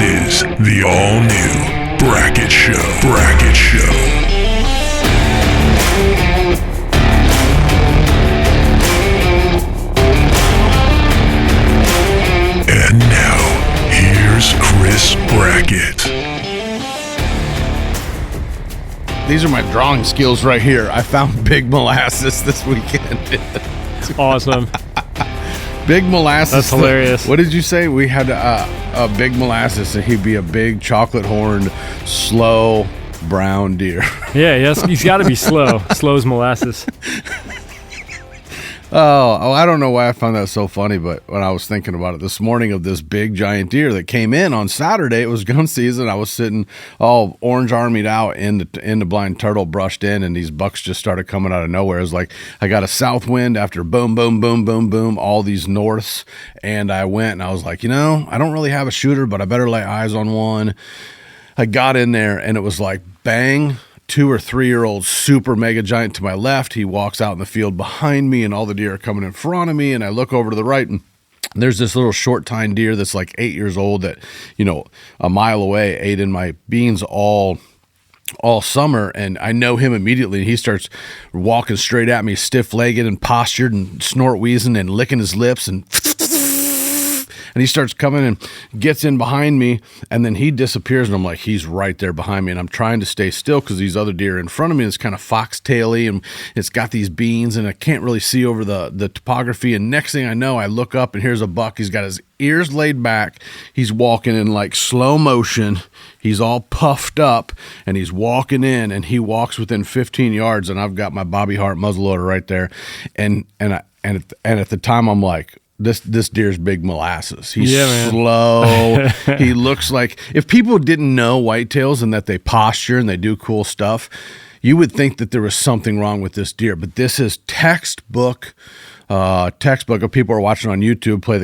is the all-new Brackett Show. Brackett Show. And now, here's Chris Brackett. These are my drawing skills right here. I found Big Molasses this weekend. Awesome. Big Molasses. That's hilarious. What did you say? We had a Big Molasses, and he'd be a big chocolate-horned, slow, brown deer. Yeah, yes, he's got to be slow. Slow as molasses. Oh, I don't know why I found that so funny, but when I was thinking about it this morning of this big giant deer that came in on Saturday, it was gun season. I was sitting all orange armied out in the blind turtle brushed in, and these bucks just started coming out of nowhere. It was like I got a south wind after boom, boom, boom, boom, boom, all these norths, and I went and I was like, I don't really have a shooter, but I better lay eyes on one. I got in there and it was like bang. 2 or 3 year old super mega giant to my left. He walks out in the field behind me, and all the deer are coming in front of me. And I look over to the right, and there's this little short tine deer that's like 8 years old that, a mile away ate in my beans all summer, and I know him immediately. He starts walking straight at me, stiff-legged and postured and snort-wheezing and licking his lips and he starts coming and gets in behind me, and then he disappears, and I'm like, he's right there behind me, and I'm trying to stay still because these other deer in front of me is kind of foxtaily, and it's got these beans, and I can't really see over the topography, and next thing I know, I look up, and here's a buck. He's got his ears laid back. He's walking in like slow motion. He's all puffed up, and he's walking in, and he walks within 15 yards, and I've got my Bobby Hart muzzleloader right there, and at the time, I'm like, This deer's Big Molasses. He's slow. He looks like, if people didn't know whitetails and that they posture and they do cool stuff, you would think that there was something wrong with this deer. But this is textbook of people are watching on YouTube, played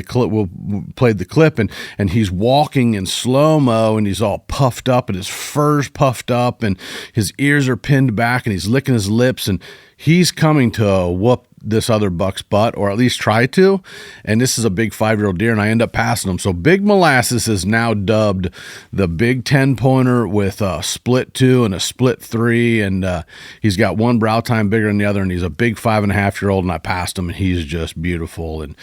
the clip, and he's walking in slow-mo, and he's all puffed up, and his fur's puffed up, and his ears are pinned back, and he's licking his lips, and he's coming to whoop this other buck's butt, or at least try to, and this is a big 5-year-old deer, and I end up passing him. So Big Molasses is now dubbed the Big 10-pointer with a split 2 and a split 3, and he's got one brow tine bigger than the other, and he's a big 5.5-year-old, and I passed him, and he's just beautiful, and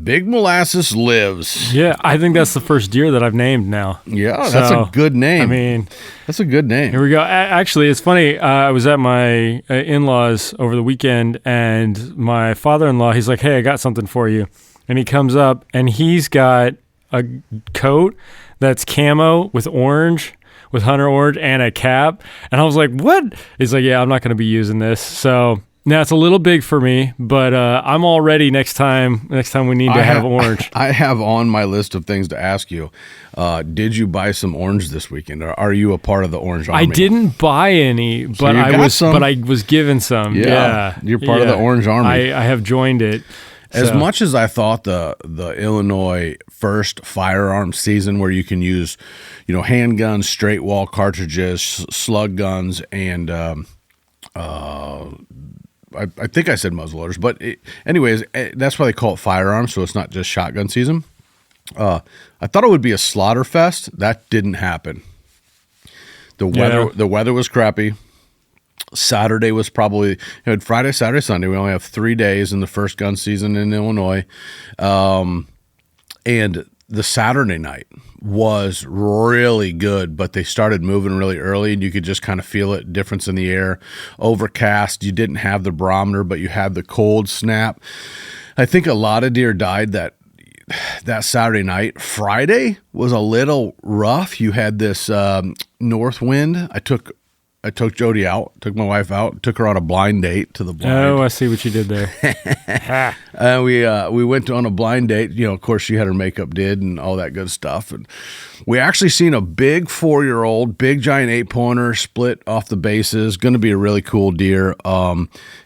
Big Molasses lives. Yeah, I think that's the first deer that I've named now. Yeah, that's a good name. I mean, that's a good name. Here we go. Actually, it's funny. I was at my in-laws over the weekend, and my father-in-law, he's like, hey, I got something for you. And he comes up, and he's got a coat that's camo with orange, with hunter orange, and a cap. And I was like, what? He's like, yeah, I'm not going to be using this. So now it's a little big for me, but I'm all ready next time we need to have orange. I have on my list of things to ask you. Did you buy some orange this weekend, or are you a part of the orange army? I didn't buy any, but I was given some. Yeah. You're part of the orange army. I have joined it. As much as I thought the Illinois first firearm season, where you can use, handguns, straight wall cartridges, slug guns, and I think I said muzzleloaders, but anyways, that's why they call it firearms, so it's not just shotgun season. I thought it would be a slaughter fest. That didn't happen. The weather was crappy. Saturday was probably Friday, Saturday, Sunday. We only have 3 days in the first gun season in Illinois, and the Saturday night was really good, but they started moving really early, and you could just kind of feel it, difference in the air, overcast. You didn't have the barometer, but you had the cold snap. I think a lot of deer died that Saturday night. Friday was a little rough. You had this north wind. I took Jody out, took my wife out, took her on a blind date to the blind. Oh, I see what you did there. We went on a blind date. Of course, she had her makeup did and all that good stuff. And we actually seen a big 4-year-old, big giant 8-pointer split off the bases. Going to be a really cool deer.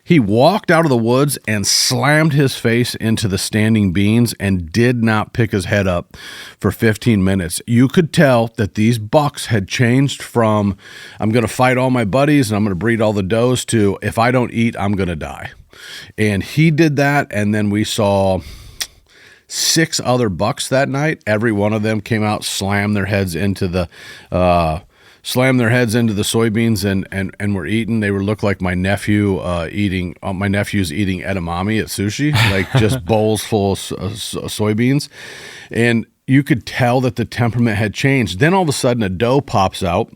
He walked out of the woods and slammed his face into the standing beans and did not pick his head up for 15 minutes. You could tell that these bucks had changed from, I'm going to fight all my buddies and I'm going to breed all the does, to, if I don't eat, I'm going to die. And he did that, and then we saw 6 other bucks that night. Every one of them came out, slammed their heads into the soybeans and were eating. They looked like my nephew eating. My nephew's eating edamame at sushi, like just bowls full of soybeans, and you could tell that the temperament had changed. Then all of a sudden, a doe pops out.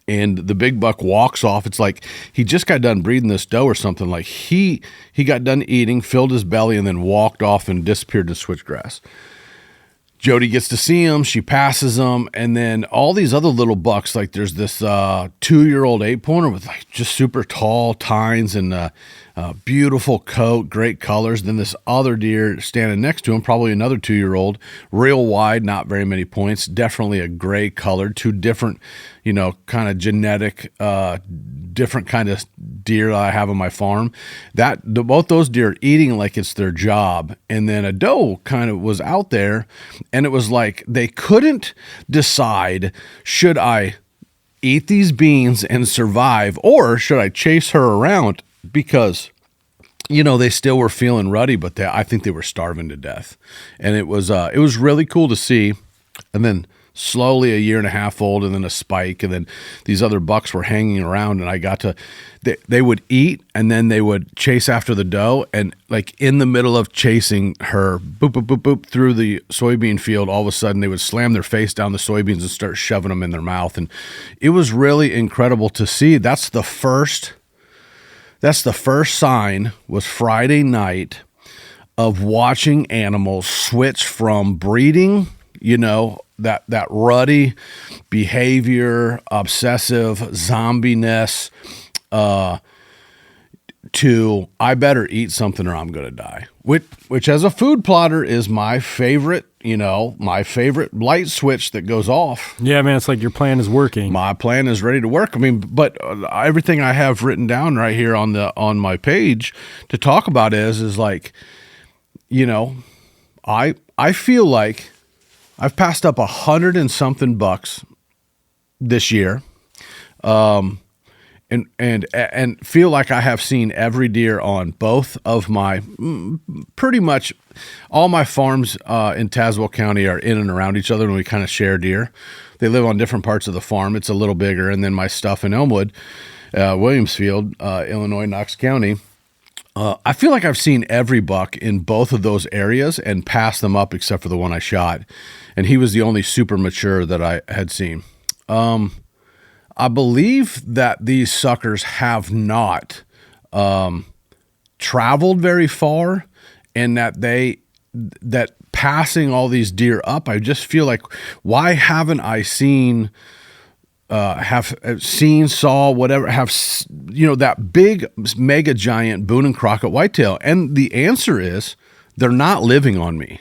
And the big buck walks off. It's like he just got done breeding this doe or something. Like he got done eating, filled his belly, and then walked off and disappeared in switchgrass. Jody gets to see him. She passes him. And then all these other little bucks, like there's this 2-year-old 8-pointer with like just super tall tines and beautiful coat, great colors. Then this other deer standing next to him, probably another 2-year-old, real wide, not very many points, definitely a gray color, 2 different, kind of genetic, different kind of deer that I have on my farm. Both those deer are eating like it's their job. And then a doe kind of was out there, and it was like they couldn't decide, should I eat these beans and survive, or should I chase her around? Because, they still were feeling ruddy, but I think they were starving to death. And it was really cool to see. And then slowly a 1.5 years old, and then a spike, and then these other bucks were hanging around, and I got to, they would eat, and then they would chase after the doe, and like in the middle of chasing her, boop, boop, boop, boop, through the soybean field, all of a sudden they would slam their face down the soybeans and start shoving them in their mouth. And it was really incredible to see. That's the first sign, was Friday night, of watching animals switch from breeding, that ruddy behavior, obsessive zombiness, to I better eat something or I'm going to die, which as a food plotter is my favorite, my favorite light switch that goes off. Yeah, man, it's like your plan is working. My plan is ready to work. I mean, but everything I have written down right here on my page to talk about is like, I feel like I've passed up 100 and something bucks this year, and feel like I have seen every deer on both of my, pretty much all my farms in Tazewell County are in and around each other, and we kind of share deer. They live on different parts of the farm. It's a little bigger, and then my stuff in Elmwood, Williamsfield, Illinois, Knox County. I feel like I've seen every buck in both of those areas and passed them up except for the one I shot. And he was the only super mature that I had seen. I believe that these suckers have not traveled very far, and that passing all these deer up, I just feel like, why haven't I seen... saw whatever, that big mega giant Boone and Crockett whitetail? And the answer is they're not living on me.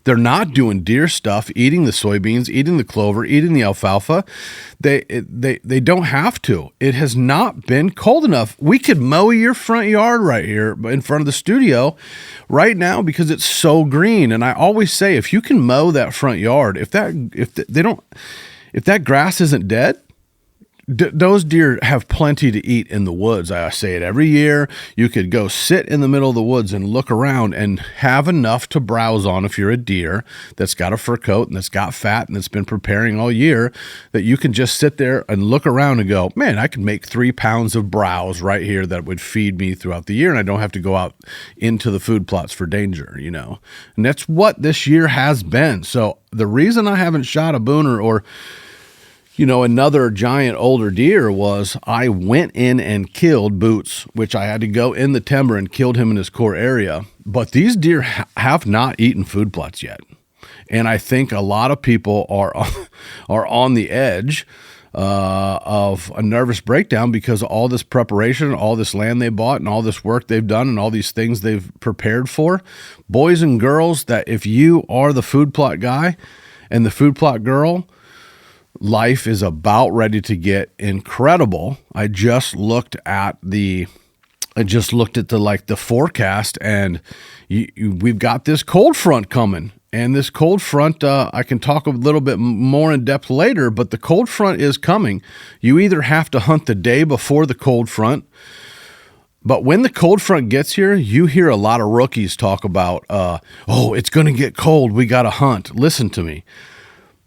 They're not doing deer stuff, eating the soybeans, eating the clover, eating the alfalfa. They don't have to. It has not been cold enough. We could mow your front yard right here in front of the studio right now because it's so green. And I always say, if you can mow that front yard, if that grass isn't dead, those deer have plenty to eat in the woods. I say it every year. You could go sit in the middle of the woods and look around and have enough to browse on if you're a deer that's got a fur coat and that's got fat and that's been preparing all year, that you can just sit there and look around and go, man, I could make 3 pounds of browse right here that would feed me throughout the year, and I don't have to go out into the food plots for danger, And that's what this year has been. So the reason I haven't shot a booner or another giant older deer was I went in and killed Boots, which I had to go in the timber and killed him in his core area. But these deer have not eaten food plots yet. And I think a lot of people are on the edge of a nervous breakdown because of all this preparation, all this land they bought, and all this work they've done, and all these things they've prepared for. Boys and girls, that if you are the food plot guy and the food plot girl, life is about ready to get incredible. I just looked at the forecast, and we've got this cold front coming. And this cold front, I can talk a little bit more in depth later, but the cold front is coming. You either have to hunt the day before the cold front, But when the cold front gets here, you hear a lot of rookies talk about, oh, it's going to get cold. We got to hunt. Listen to me.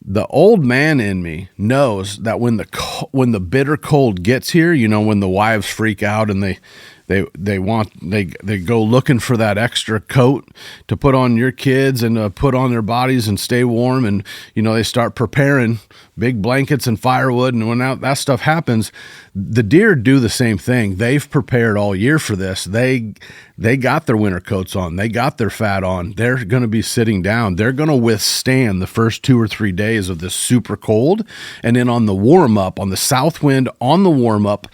The old man in me knows that when the bitter cold gets here, when the wives freak out and they go looking for that extra coat to put on your kids and put on their bodies and stay warm, and they start preparing big blankets and firewood, and when that stuff happens, the deer do the same thing. They've prepared all year for this. They got their winter coats on. They got their fat on. They're going to be sitting down. They're going to withstand the first 2 or 3 days of this super cold, and then on the warm up, on the south wind, on the warm up,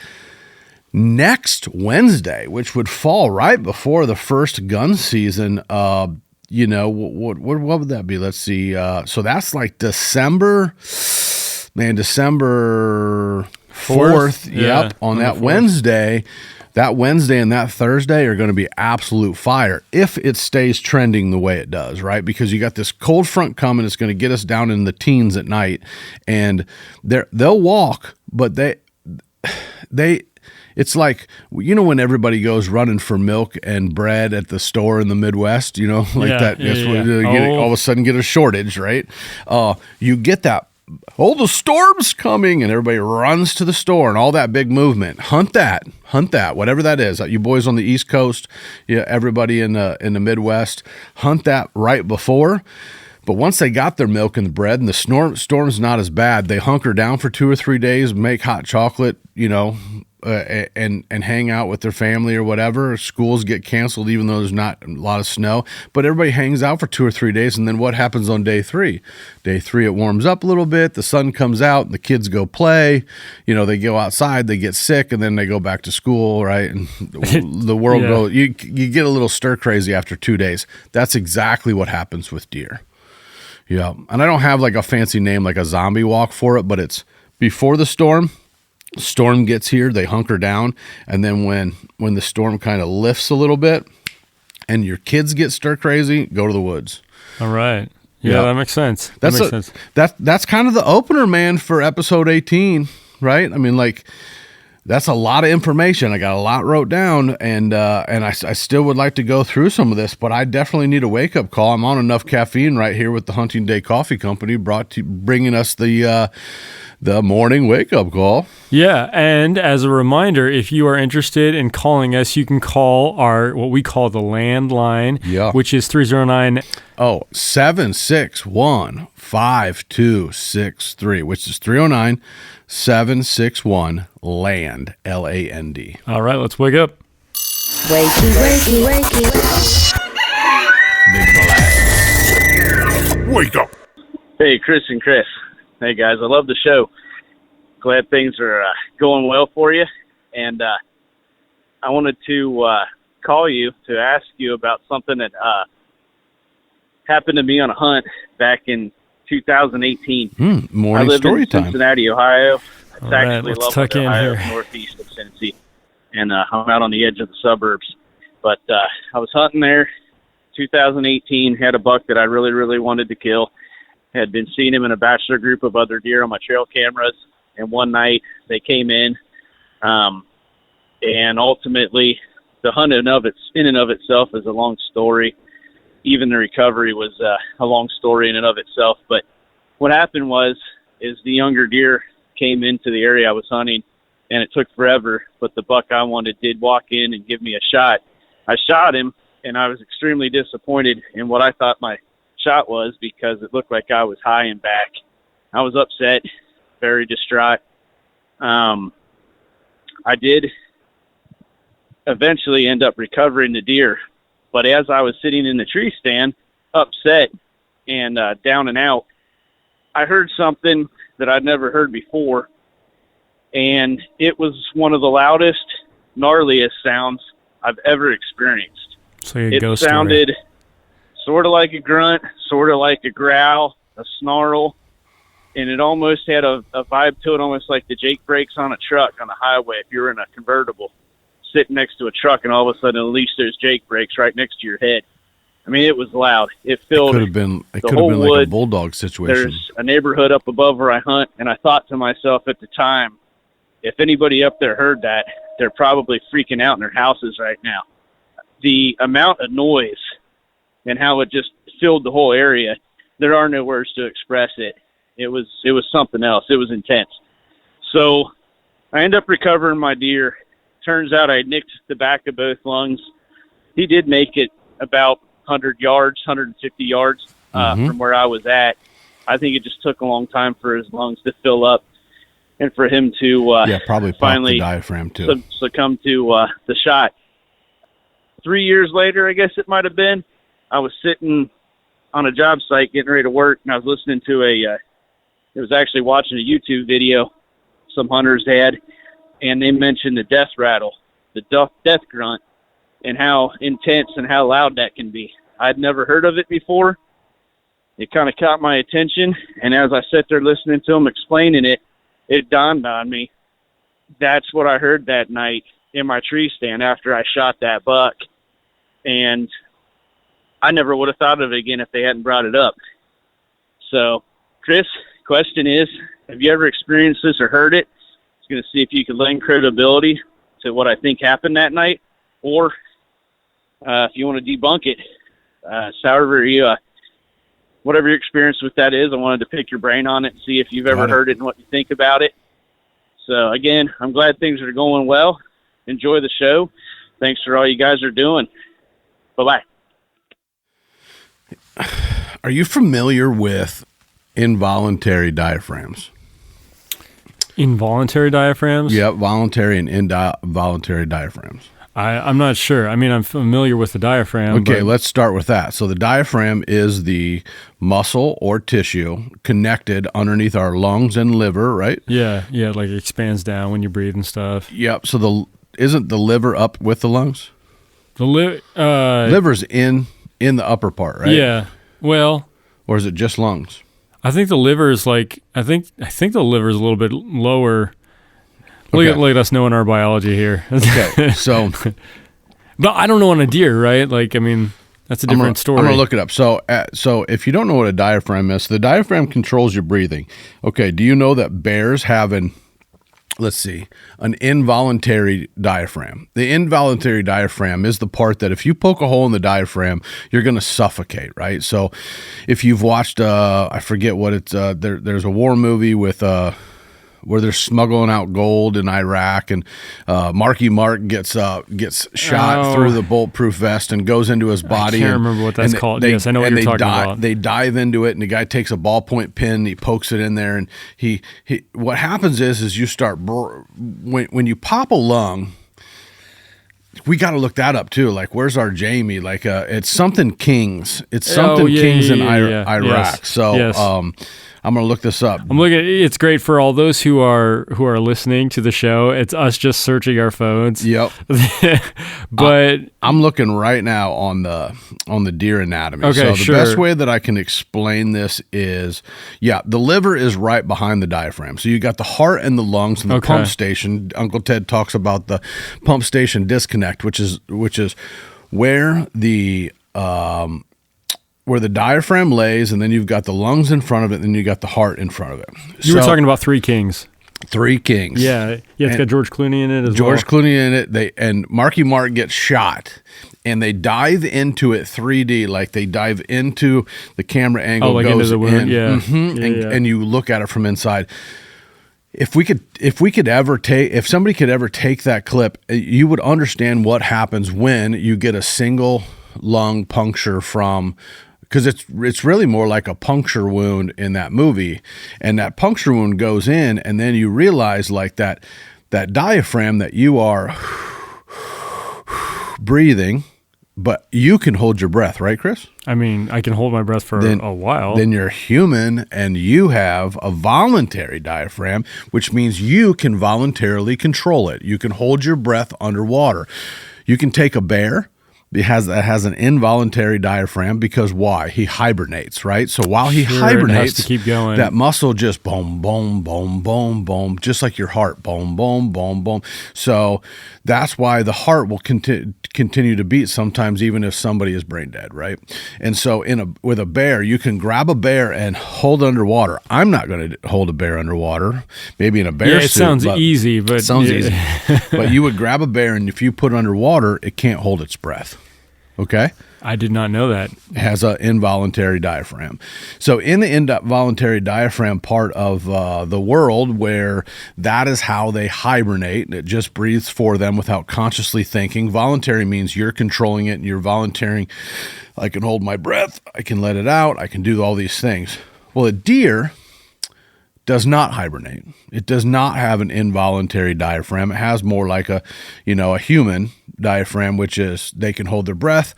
next Wednesday, which would fall right before the first gun season, what would that be? Let's see. So that's like December 4th. Yeah, Yep. On that Wednesday, and that Thursday are going to be absolute fire if it stays trending the way it does, right? Because you got this cold front coming. It's going to get us down in the teens at night, and they'll walk, but it's like, when everybody goes running for milk and bread at the store in the Midwest, all of a sudden get a shortage, right? You get that, the storm's coming, and everybody runs to the store and all that big movement. Hunt that, whatever that is. You boys on the East Coast, everybody in the Midwest, hunt that right before. But once they got their milk and the bread and the storm's not as bad, they hunker down for 2 or 3 days, make hot chocolate, and hang out with their family or whatever. Schools get canceled even though there's not a lot of snow, but everybody hangs out for 2 or 3 days. And then what happens on day 3? Day 3, it warms up a little bit. The sun comes out and the kids go play, they go outside, they get sick, and then they go back to school. Right. And the world goes, you get a little stir crazy after 2 days. That's exactly what happens with deer. Yeah. And I don't have like a fancy name, like a zombie walk for it, but it's before the storm gets here, they hunker down. And then when the storm kind of lifts a little bit and your kids get stir crazy, go to the woods. All right. Yeah, that makes sense. That's kind of the opener, man, for episode 18, right? I mean, like, that's a lot of information. I got a lot wrote down, and I still would like to go through some of this, but I definitely need a wake-up call. I'm on enough caffeine right here with the Hunting Day Coffee Company, bringing us the morning wake-up call. Yeah, and as a reminder, if you are interested in calling us, you can call what we call the landline, which is 309 761-5263, which is 309-761-LAND, LAND. All right, let's wake up. Wakey. Big blast. Wake up. Hey, Chris and Chris. Hey, guys, I love the show. Glad things are going well for you. And I wanted to call you to ask you about something that happened to me on a hunt back in 2018. Morning I lived story in time. Cincinnati, Ohio. It's All right, actually let's tuck in Ohio, here. northeast of Cincy. And I'm out on the edge of the suburbs. But I was hunting there 2018, had a buck that I really, really wanted to kill. Had been seeing him in a bachelor group of other deer on my trail cameras. And one night they came in, and ultimately the hunt in and of itself is a long story. Even the recovery was a long story in and of itself. But what happened is the younger deer came into the area I was hunting, and it took forever. But the buck I wanted did walk in and give me a shot. I shot him, and I was extremely disappointed in what I thought my shot was because it looked like I was high and back. I was upset, very distraught. I did eventually end up recovering the deer, but as I was sitting in the tree stand, upset and down and out, I heard something that I'd never heard before, and it was one of the loudest, gnarliest sounds I've ever experienced. So it sounded sort of like a grunt, sort of like a growl, a snarl, and it almost had a vibe to it, almost like the Jake brakes on a truck on the highway if you were in a convertible sitting next to a truck and all of a sudden at least there's Jake brakes right next to your head. I mean, it was loud. It filled It could have been whole like wood. a bulldog situation. There's a neighborhood up above where I hunt, and I thought to myself at the time, if anybody up there heard that, they're probably freaking out in their houses right now. The amount of noise and how it just filled the whole area, there are no words to express it. It was something else. It was intense. So I end up recovering my deer. Turns out I nicked the back of both lungs. He did make it about 100 yards, 150 yards from where I was at. I think it just took a long time for his lungs to fill up and for him to probably finally the diaphragm too. Succumb to the shot. 3 years later, I guess it might have been, I was sitting on a job site getting ready to work, and I was listening to it was actually watching a YouTube video some hunters had, and they mentioned the death rattle, the death grunt, and how intense and how loud that can be. I'd never heard of it before. It kind of caught my attention, and as I sat there listening to them explaining it, it dawned on me. That's what I heard that night in my tree stand after I shot that buck, and I never would have thought of it again if they hadn't brought it up. So, Chris, question is, have you ever experienced this or heard it? I was going to see if you could lend credibility to what I think happened that night, or if you want to debunk it, however you, whatever your experience with that is, I wanted to pick your brain on it and see if you've ever heard it and what you think about it. So, again, I'm glad things are going well. Enjoy the show. Thanks for all you guys are doing. Bye-bye. Are you familiar with involuntary diaphragms? Involuntary diaphragms? Yep, voluntary and involuntary diaphragms. I'm not sure. I mean, I'm familiar with the diaphragm. Okay, let's start with that. So the diaphragm is the muscle or tissue connected underneath our lungs and liver, right? Yeah, like it expands down when you breathe and stuff. Yep. So isn't the liver up with the lungs? The liver's in the upper part, right? Yeah. Well, or is it just lungs? I think the liver is like I think the liver is a little bit lower. Look at us knowing our biology here. Okay, so, but I don't know on a deer, right? Like, I mean, that's a different story. I'm gonna look it up. So if you don't know what a diaphragm is, the diaphragm controls your breathing. Okay, do you know that bears have an involuntary diaphragm? The involuntary diaphragm is the part that if you poke a hole in the diaphragm, you're going to suffocate, right? So if you've watched, I forget what it's, there's a war movie with, where they're smuggling out gold in Iraq, and Marky Mark gets shot through the bulletproof vest and goes into his body. I can't remember what that's called. Yes, I know what you're talking about. They dive into it, and the guy takes a ballpoint pin, and he pokes it in there, and he what happens is you start when you pop a lung. We got to look that up too. Like, where's our Jamie? Like, it's something Kings. It's something Kings in Iraq. Yes. So, yes. I'm gonna look this up. I'm looking. It's great for all those who are listening to the show. It's us just searching our phones. Yep. But I'm looking right now on the deer anatomy. Okay, so the best way that I can explain this is, the liver is right behind the diaphragm. So you got the heart and the lungs and the pump station. Uncle Ted talks about the pump station disconnect, which is where the diaphragm lays, and then you've got the lungs in front of it, and then you got the heart in front of it. You were talking about Three Kings. Three Kings. Yeah, it's got George Clooney in it as well. George Clooney in it. And Marky Mark gets shot, and they dive into it 3D, like they dive into the camera angle. Like goes into the wound. And you look at it from inside. If somebody could ever take that clip, you would understand what happens when you get a single lung puncture from. Because it's really more like a puncture wound in that movie, and that puncture wound goes in, and then you realize like that diaphragm that you are breathing, but you can hold your breath, right, Chris? I mean, I can hold my breath for a while. Then you're human, and you have a voluntary diaphragm, which means you can voluntarily control it. You can hold your breath underwater. You can take a bear It has an involuntary diaphragm because why? He hibernates, right? So while he hibernates, it has to keep going. That muscle just boom, boom, boom, boom, boom, just like your heart, boom, boom, boom, boom. So that's why the heart will continue to beat sometimes, even if somebody is brain dead, right? And so with a bear, you can grab a bear and hold underwater. I'm not going to hold a bear underwater. Maybe in a bear suit. It sounds easy, but it sounds easy. But you would grab a bear, and if you put it underwater, it can't hold its breath. Okay? I did not know that. It has an involuntary diaphragm. So in the involuntary diaphragm part of the world where that is how they hibernate, it just breathes for them without consciously thinking. Voluntary means you're controlling it and you're volunteering. I can hold my breath. I can let it out. I can do all these things. Well, a deer does not hibernate. It does not have an involuntary diaphragm. It has more like a human diaphragm, which is they can hold their breath,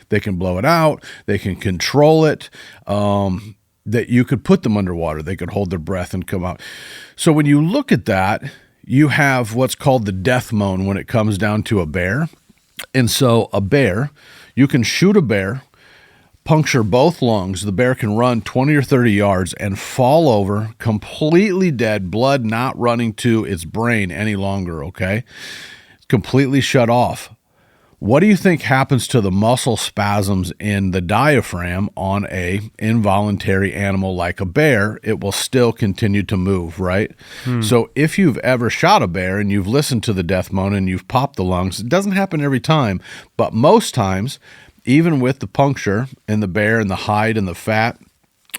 they can blow it out, they can control it, that you could put them underwater. They could hold their breath and come out. So when you look at that, you have what's called the death moan when it comes down to a bear. And so a bear, you can shoot a bear, puncture both lungs. The bear can run 20 or 30 yards and fall over completely dead, blood not running to its brain any longer, okay? Completely shut off. What do you think happens to the muscle spasms in the diaphragm on a involuntary animal like a bear? It will still continue to move, right? So if you've ever shot a bear and you've listened to the death moan and you've popped the lungs, it doesn't happen every time, but most times, even with the puncture in the bear and the hide and the fat,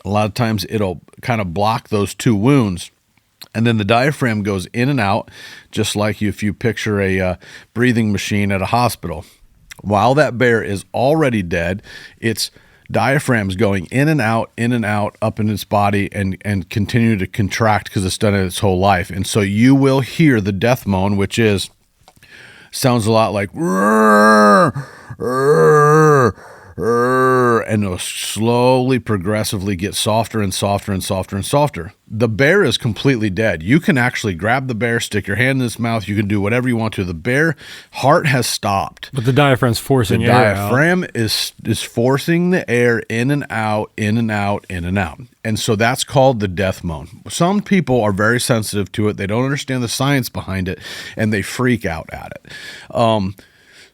a lot of times it'll kind of block those two wounds. And then the diaphragm goes in and out, just like if you picture a breathing machine at a hospital. While that bear is already dead, its diaphragm's going in and out, up in its body and continue to contract because it's done it its whole life. And so you will hear the death moan, which sounds a lot like and it'll slowly, progressively get softer and softer and softer and softer. The bear is completely dead. You can actually grab the bear, stick your hand in its mouth. You can do whatever you want to. The bear heart has stopped. But the diaphragm's forcing air out. The diaphragm is forcing the air in and out, in and out, in and out. And so that's called the death moan. Some people are very sensitive to it. They don't understand the science behind it, and they freak out at it.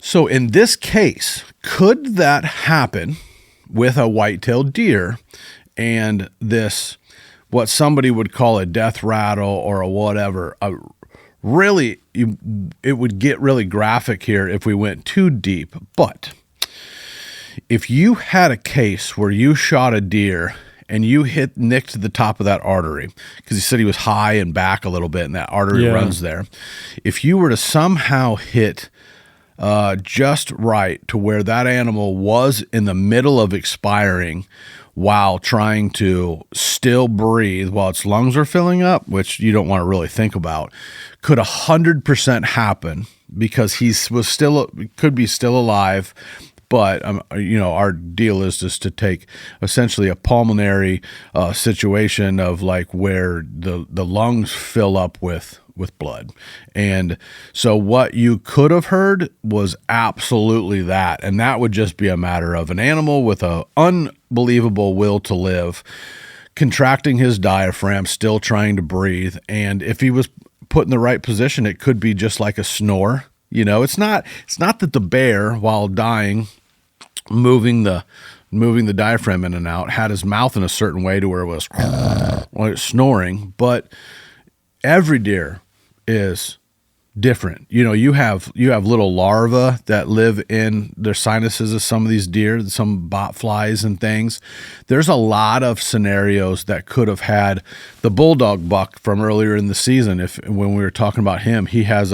So in this case, could that happen with a white-tailed deer and this, what somebody would call a death rattle or a whatever? It would get really graphic here if we went too deep. But if you had a case where you shot a deer and you nicked the top of that artery, because he said he was high and back a little bit and that artery runs there. If you were to somehow hit just right to where that animal was in the middle of expiring while trying to still breathe while its lungs are filling up, which you don't want to really think about, could 100% happen because could be still alive. But, our deal is just to take essentially a pulmonary situation of like where the lungs fill up with blood. And so what you could have heard was absolutely that. And that would just be a matter of an animal with an unbelievable will to live, contracting his diaphragm, still trying to breathe. And if he was put in the right position, it could be just like a snore. It's not that the bear, while dying, moving the diaphragm in and out, had his mouth in a certain way to where it was snoring, but every deer is different. You have little larvae that live in their sinuses of some of these deer, some bot flies and things. There's a lot of scenarios that could have had the bulldog buck from earlier in the season. When we were talking about him, he has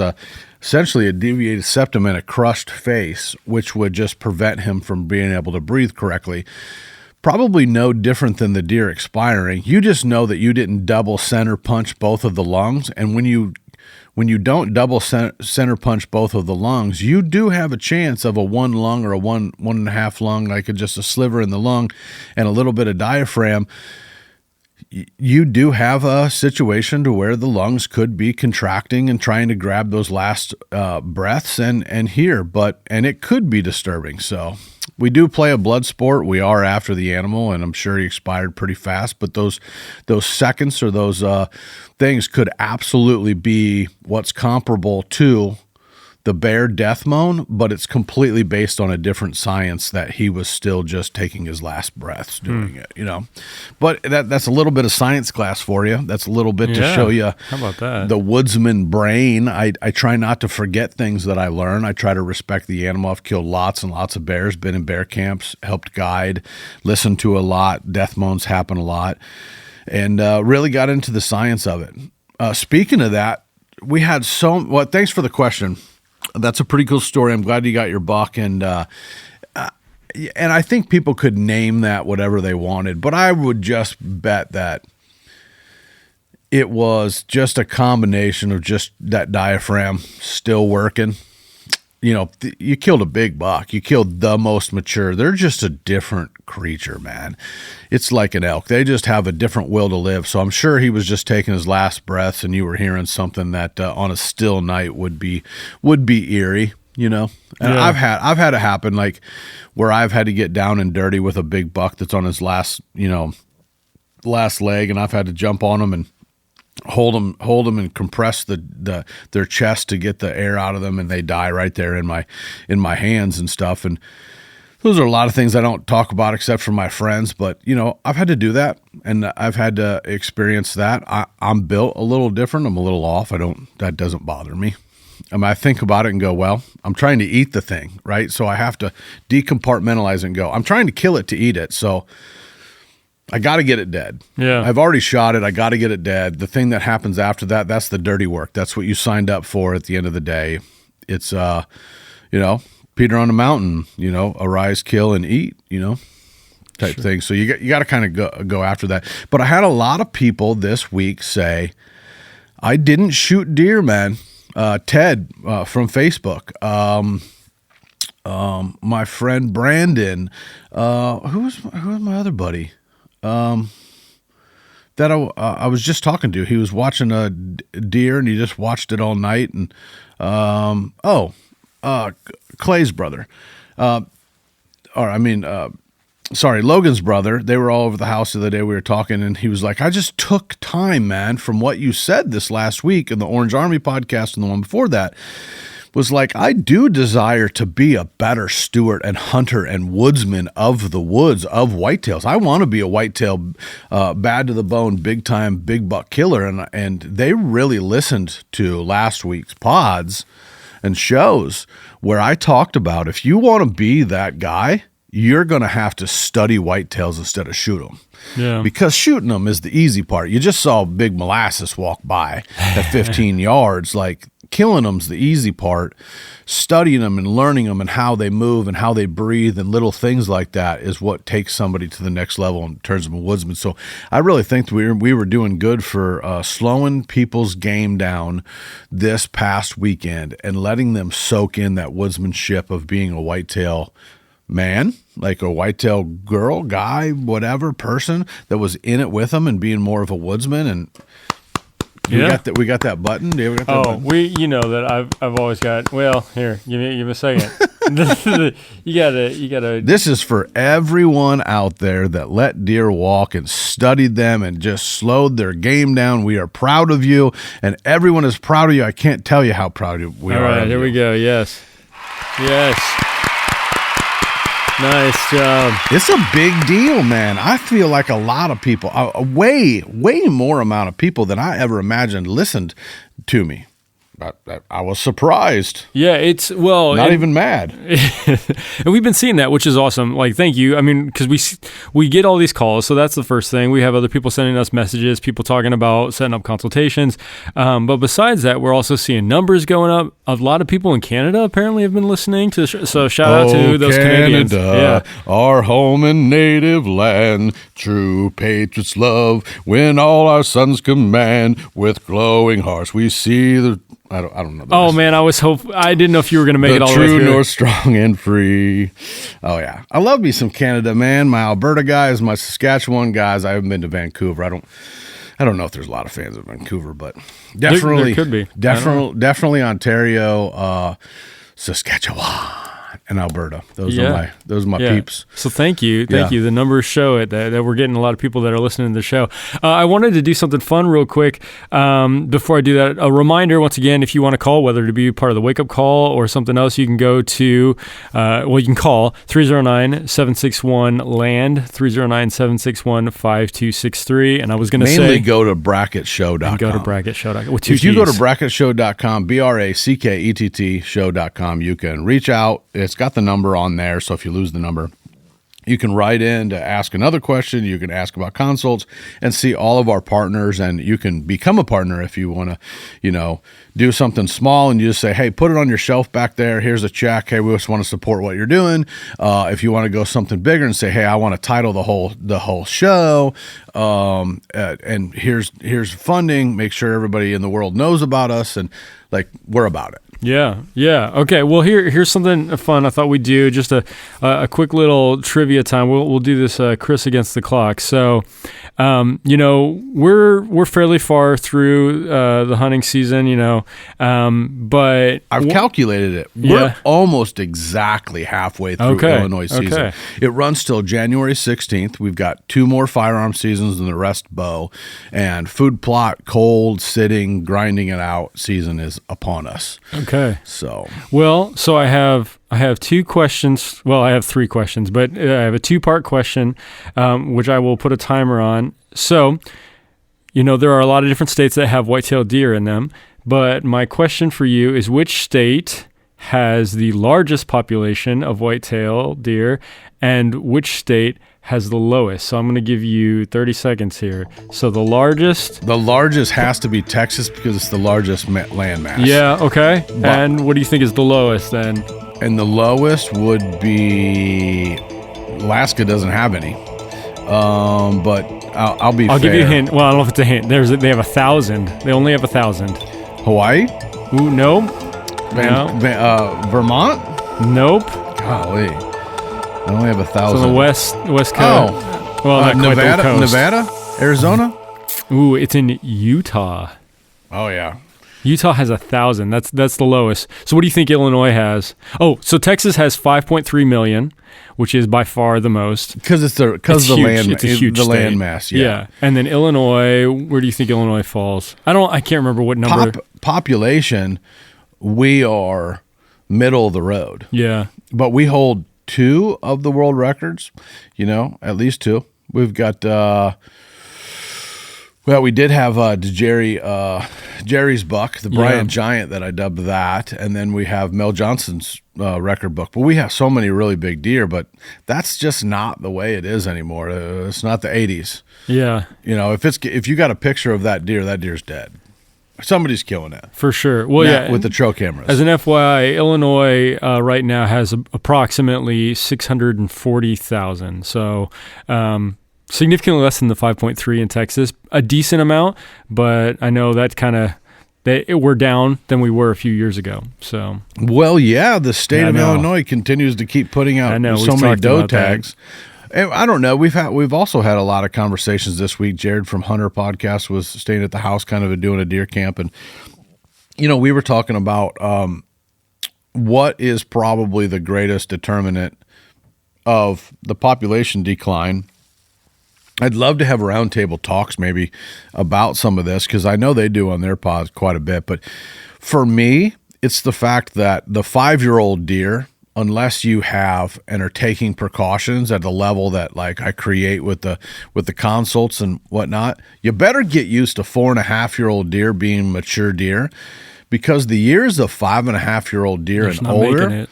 essentially a deviated septum and a crushed face, which would just prevent him from being able to breathe correctly. Probably no different than the deer expiring. You just know that you didn't double center punch both of the lungs. And when you don't double center punch both of the lungs, you do have a chance of a one lung or a one and a half lung, like just a sliver in the lung and a little bit of diaphragm. you do have a situation to where the lungs could be contracting and trying to grab those last breaths and it could be disturbing. So we do play a blood sport. We are after the animal, and I'm sure he expired pretty fast, but those seconds or those things could absolutely be what's comparable to the bear death moan, but it's completely based on a different science that he was still just taking his last breaths doing it, But that's a little bit of science class for you. That's a little bit to show you How about that? the woodsman brain. I try not to forget things that I learn. I try to respect the animal. I've killed lots and lots of bears, been in bear camps, helped guide, listened to a lot. Death moans happen a lot, and really got into the science of it. Speaking of that, we had thanks for the question. That's a pretty cool story. I'm glad you got your buck, and I think people could name that whatever they wanted, but I would just bet that it was just a combination of just that diaphragm still working. You killed a big buck. You killed the most mature. They're just a different creature, man. It's like an elk. They just have a different will to live. So I'm sure he was just taking his last breaths, and you were hearing something that on a still night would be eerie, And I've had it happen, like where I've had to get down and dirty with a big buck that's on his last leg, and I've had to jump on him and hold them and compress their chest to get the air out of them, and they die right there in my hands and stuff. And those are a lot of things I don't talk about except for my friends, but I've had to do that, and I've had to experience that. I'm built a little different. I'm a little off. That doesn't bother me. I think about it and go, well, I'm trying to eat the thing, right? So I have to decompartmentalize and go, I'm trying to kill it to eat it. So I got to get it dead. Yeah. I've already shot it. I got to get it dead. The thing that happens after that, that's the dirty work. That's what you signed up for at the end of the day. It's, Peter on the mountain, arise, kill, and eat, type thing. So you got to kind of go after that. But I had a lot of people this week say, I didn't shoot deer, man. Ted from Facebook. My friend Brandon. Who was my other buddy? That I was just talking to. He was watching a deer, and he just watched it all night. And Clay's brother, Logan's brother. They were all over the house the other day. We were talking, and he was like, "I just took time, man, from what you said this last week in the Orange Army podcast and the one before that." Was like, I do desire to be a better steward and hunter and woodsman of the woods of whitetails. I want to be a whitetail, bad to the bone, big time, big buck killer. And they really listened to last week's pods and shows where I talked about, if you want to be that guy, you're going to have to study whitetails instead of shoot them. Yeah. Because shooting them is the easy part. You just saw Big Molasses walk by at 15 yards. Like, killing them's the easy part. Studying them and learning them and how they move and how they breathe and little things like that is what takes somebody to the next level and turns them a woodsman. So I really think we were doing good for slowing people's game down this past weekend and letting them soak in that woodsmanship of being a whitetail man, like a whitetail girl, guy, whatever person that was in it with them and being more of a woodsman. And we got that button. Do you ever got that button? You know that I've always got. Well, here, give me a second. you gotta. This is for everyone out there that let deer walk and studied them and just slowed their game down. We are proud of you, and everyone is proud of you. I can't tell you how proud we are. All right, here we go. Yes. Nice job. It's a big deal, man. I feel like a lot of people, a way more amount of people than I ever imagined listened to me. I was surprised. Yeah, not even mad. And we've been seeing that, which is awesome. Like, thank you. I mean, because we get all these calls, so that's the first thing. We have other people sending us messages, people talking about setting up consultations. But besides that, we're also seeing numbers going up. A lot of people in Canada apparently have been listening to. So shout out to those Canadians. Canada, our home and native land, true patriots love when all our sons command. With glowing hearts, we see the I don't know. Oh man, I didn't know if you were going to make it all the way true through. north, strong and free. Oh yeah, I love me some Canada, man. My Alberta guys, my Saskatchewan guys. I haven't been to Vancouver. I don't know if there's a lot of fans of Vancouver, but definitely there could be. Definitely Ontario, Saskatchewan, and Alberta. Those are my peeps. So thank you. The numbers show it that we're getting a lot of people that are listening to the show. I wanted to do something fun real quick. Before I do that, a reminder once again, if you want to call, whether to be part of the wake up call or something else, you can go to you can call 309-761-LAND 309-761-5263. And I was going to say mainly go to brackettshow.com. Go to brackettshow.com with two If you go to T's. brackettshow.com, BRACKETT show.com, you can reach out. It's got the number on there, so if you lose the number, you can write in to ask another question. You can ask about consults and see all of our partners, and you can become a partner if you want to, do something small and you just say, hey, put it on your shelf back there. Here's a check. Hey, we just want to support what you're doing. If you want to go something bigger and say, hey, I want to title the whole show, and here's funding. Make sure everybody in the world knows about us, and we're about it. Yeah. Okay. Well, here's something fun I thought we'd do. Just a quick little trivia time. We'll do this Chris against the clock. So, we're fairly far through the hunting season, but I've calculated it. We're almost exactly halfway through Illinois season. Okay. It runs till January 16th. We've got 2 more firearm seasons and the rest bow, and food plot, cold, sitting, grinding it out season is upon us. Okay. So I have 2 questions. Well, I have 3 questions, but I have a 2-part question, which I will put a timer on. So, there are a lot of different states that have white-tailed deer in them, but my question for you is, which state has the largest population of white-tailed deer, and which state has the lowest? So I'm going to give you 30 seconds here. So the largest has to be Texas because it's the largest land mass. Yeah, okay. And what do you think is the lowest then? And the lowest would be Alaska. Doesn't have any. But I'll be fair. I'll give you a hint. Well, I don't know if it's a hint. They have 1,000. They only have 1,000. Hawaii? Ooh, no. Vermont? Nope. Golly. I only have 1,000. So the west coast. Oh. Well, not quite the coast. Nevada? Arizona? Ooh, it's in Utah. Oh, yeah. Utah has 1,000. That's the lowest. So what do you think Illinois has? Oh, so Texas has 5.3 million, which is by far the most. Because it's a huge land mass. Yeah. And then Illinois, where do you think Illinois falls? I can't remember what number. Population, we are middle of the road. Yeah. But we hold 2 of the world records, at least 2. We've got we did have Jerry's buck, the Bryant Giant that I dubbed that, and then we have Mel Johnson's record book. But we have so many really big deer, but that's just not the way it is anymore. It's not the 80s. Yeah. If you got a picture of that deer's dead. Somebody's killing it. For sure. Well, with the trail cameras. As an FYI, Illinois right now has approximately 640,000. So significantly less than the 5.3 in Texas. A decent amount, but I know that we're down than we were a few years ago. So the state of Illinois continues to keep putting out so many doe tags. And I don't know. We've also had a lot of conversations this week. Jared from Hunter Podcast was staying at the house, kind of doing a deer camp, and we were talking about what is probably the greatest determinant of the population decline. I'd love to have roundtable talks maybe about some of this because I know they do on their pods quite a bit. But for me, it's the fact that the 5-year-old deer, unless you have and are taking precautions at the level that I create with the consults and whatnot, you better get used to 4.5-year-old deer being mature deer, because the years of 5.5-year-old deer and older,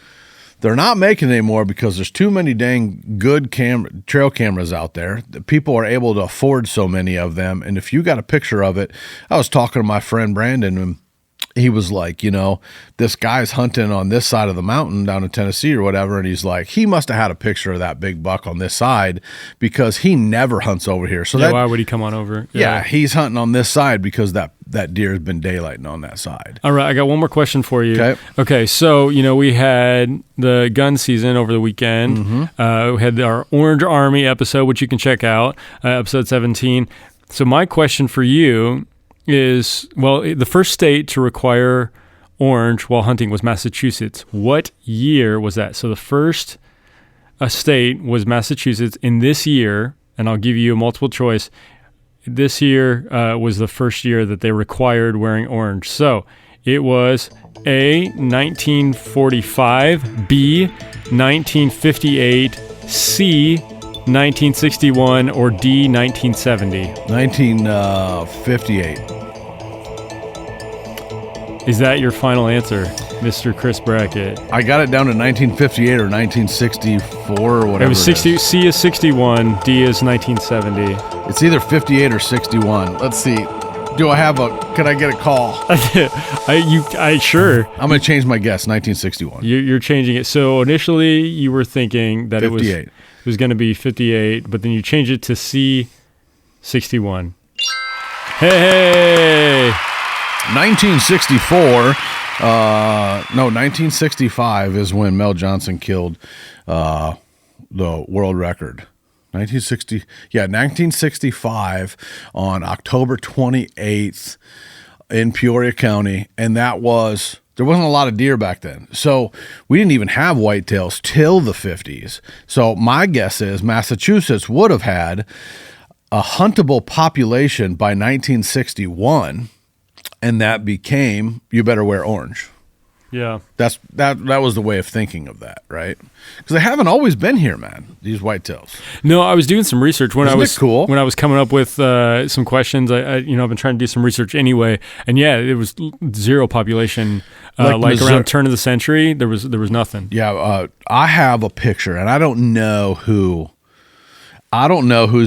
they're not making it anymore because there's too many dang good trail cameras out there. People are able to afford so many of them. And if you got a picture of it, I was talking to my friend Brandon, and he was like, this guy's hunting on this side of the mountain down in Tennessee or whatever. And he's like, he must have had a picture of that big buck on this side because he never hunts over here. So why would he come on over? Yeah, he's hunting on this side because that that deer has been daylighting on that side. All right, I got one more question for you. Okay. So, we had the gun season over the weekend. We had our Orange Army episode, which you can check out, episode 17. So my question for you is, the first state to require orange while hunting was Massachusetts. What year was that? So the first state was Massachusetts in this year, and I'll give you a multiple choice. This year was the first year that they required wearing orange. So it was A, 1945, B, 1958, C, 1961, or D, 1970. 1958. Is that your final answer, Mr. Chris Brackett? I got it down to 1958 or 1964 or whatever. It was 60. C is 61. D is 1970. It's either 58 or 61. Let's see. Can I get a call? Sure. I'm going to change my guess. 1961. You're changing it. So initially you were thinking that 58. it was going to be 58, but then you changed it to C, 61. Hey. 1965 is when Mel Johnson killed the world record. 1965 on October 28th in Peoria County, and there wasn't a lot of deer back then. So we didn't even have whitetails till the 50s. So my guess is Massachusetts would have had a huntable population by 1961. And that became, you better wear orange. Yeah. That was the way of thinking of that, right? Because they haven't always been here, man, these whitetails. No, I was doing some research when Isn't it cool? When I was coming up with some questions. I've been trying to do some research anyway, and yeah, it was zero population. Like around turn of the century, there was nothing. Yeah, I have a picture, and I don't know who's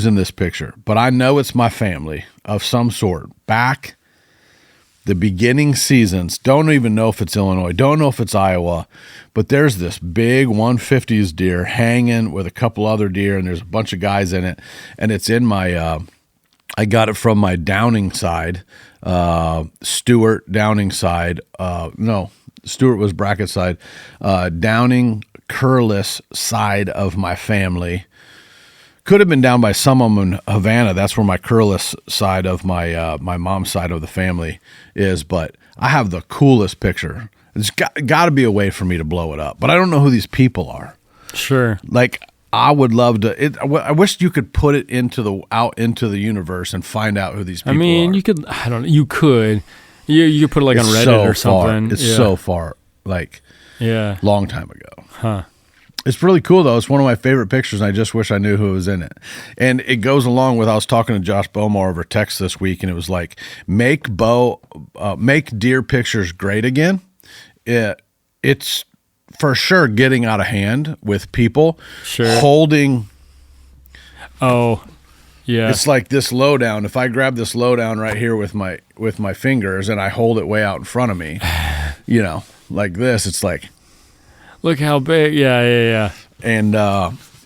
in this picture, but I know it's my family of some sort back. The beginning seasons, don't even know if it's Illinois, don't know if it's Iowa, but there's this big 150s deer hanging with a couple other deer, and there's a bunch of guys in it, and it's in my, I got it from my Downing side, Stewart Downing side, no, Stewart was Brackett side, Downing Curliss side of my family. Could have been down by some of them in Havana. That's where my Curliss side of my mom's side of the family is. But I have the coolest picture. There's got to be a way for me to blow it up. But I don't know who these people are. Sure. Like, I would love to. I wish you could put it out into the universe and find out who these people are. You could. I don't know. You could. You could put it like on Reddit or something. It's so far. Like, long time ago. Huh. It's really cool, though. It's one of my favorite pictures, and I just wish I knew who was in it. And it goes along with, I was talking to Josh Bowmore over text this week, and it was like, make deer pictures great again. It's for sure getting out of hand with people. Sure. Holding. Oh, yeah. It's like this lowdown. If I grab this lowdown right here with my fingers and I hold it way out in front of me, like this, it's like, look how big. Yeah. And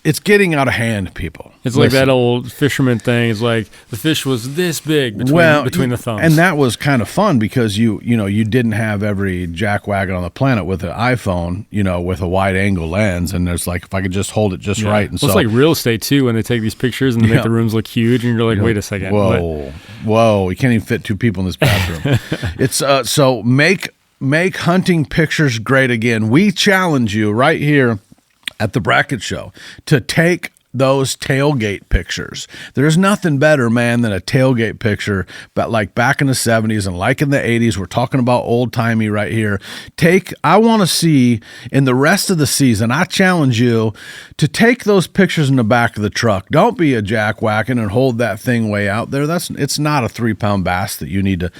it's getting out of hand, people. It's like that old fisherman thing. It's like the fish was this big between the thumbs. And that was kind of fun because you didn't have every jackwagon on the planet with an iPhone, with a wide angle lens. And there's like, if I could just hold it just right. And it's like real estate too, when they take these pictures and they make the rooms look huge and you're like, wait a second. Whoa, you can't even fit two people in this bathroom. It's so make hunting pictures great again. We challenge you right here at the Brackett Show to take those tailgate pictures. There's nothing better, man, than a tailgate picture, but like back in the 70s and like in the 80s, we're talking about old-timey right here. I want to see in the rest of the season, I challenge you to take those pictures in the back of the truck. Don't be a jackwagon and hold that thing way out there. It's not a 3-pound bass that you need to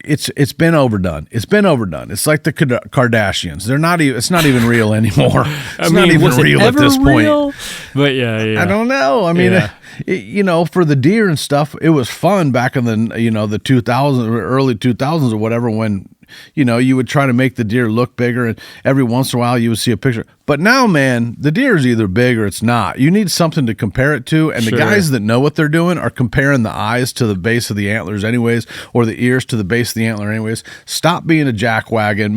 It's been overdone. It's been overdone. It's like the Kardashians. It's not even real anymore. It's not even real at this point. But yeah. I don't know. I mean, for the deer and stuff, it was fun back in the the 2000s, early 2000s or whatever, when you would try to make the deer look bigger, and every once in a while you would see a picture. But now, man, the deer is either big or it's not. You need something to compare it to, and the guys that know what they're doing are comparing the eyes to the base of the antlers anyways, or the ears to the base of the antler anyways. Stop being a jackwagon.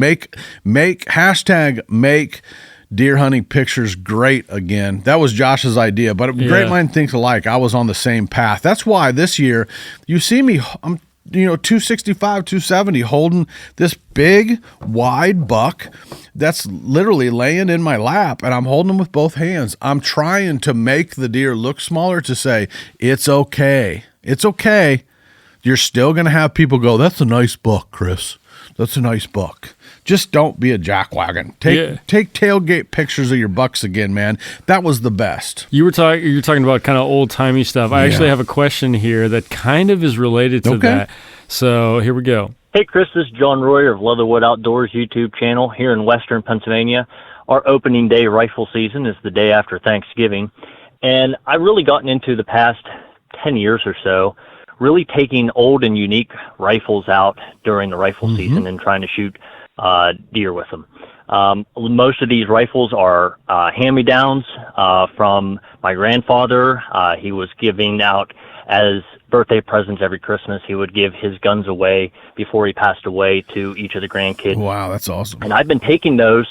Make deer hunting pictures great again. That was Josh's idea, but great mind thinks alike. I was on the same path. That's why this year you see me, I'm 265, 270, holding this big, wide buck that's literally laying in my lap, and I'm holding him with both hands. I'm trying to make the deer look smaller to say, it's okay. It's okay. You're still going to have people go, that's a nice buck, Chris. That's a nice buck. Just don't be a jackwagon. Take tailgate pictures of your bucks again, man. That was the best. You're talking about kind of old timey stuff. I actually have a question here that kind of is related to that. So here we go. Hey, Chris, this is John Royer of Leatherwood Outdoors YouTube channel here in Western Pennsylvania. Our opening day rifle season is the day after Thanksgiving, and I've really gotten into the past 10 years or so really taking old and unique rifles out during the rifle season and trying to shoot deer with them. Most of these rifles are hand-me-downs from my grandfather. He was giving out as birthday presents every Christmas. He would give his guns away before he passed away to each of the grandkids. Wow, that's awesome. And I've been taking those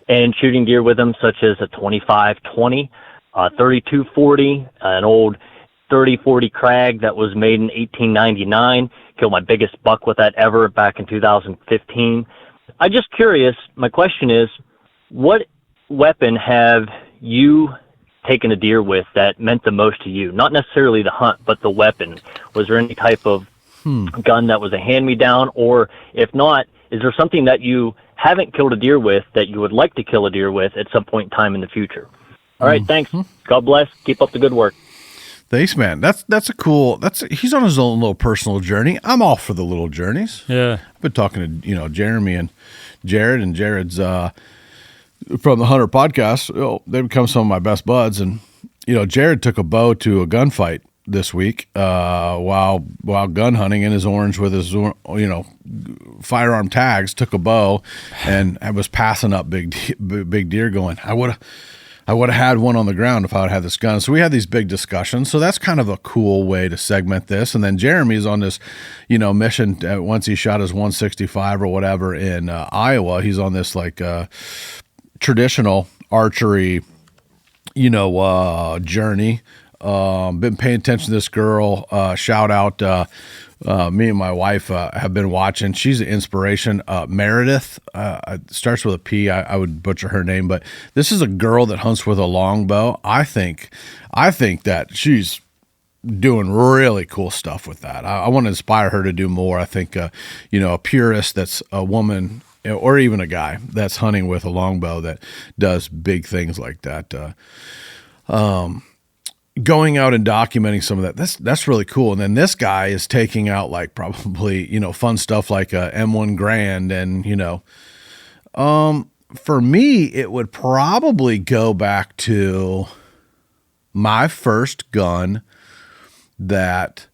and shooting deer with them, such as a 25-20, 32-40, an old 30-40 Krag that was made in 1899. Killed my biggest buck with that ever back in 2015. I'm just curious, my question is, what weapon have you taken a deer with that meant the most to you? Not necessarily the hunt, but the weapon. Was there any type of gun that was a hand-me-down? Or if not, is there something that you haven't killed a deer with that you would like to kill a deer with at some point in time in the future? All right, thanks. God bless. Keep up the good work. Thanks, man. That's a cool. He's on his own little personal journey. I'm all for the little journeys. Yeah, I've been talking to Jeremy and Jared, and Jared's from the Hunter podcast. They've become some of my best buds, and Jared took a bow to a gunfight this week while gun hunting in his orange with his firearm tags. Took a bow, and I was passing up big deer, going, I would have had one on the ground if I would have had this gun. So we had these big discussions. So that's kind of a cool way to segment this. And then Jeremy's on this, mission. Once he shot his 165 or whatever in Iowa, he's on this traditional archery, journey. Been paying attention to this girl. Shout out. Me and my wife have been watching. She's an inspiration. Meredith, it starts with a P. I would butcher her name, but this is a girl that hunts with a longbow. I think that she's doing really cool stuff with that. I want to inspire her to do more. I think, a purist that's a woman or even a guy that's hunting with a longbow that does big things like that. Going out and documenting some of that's really cool. And then this guy is taking out probably, fun stuff like a M1 Grand. And, for me, it would probably go back to my first gun that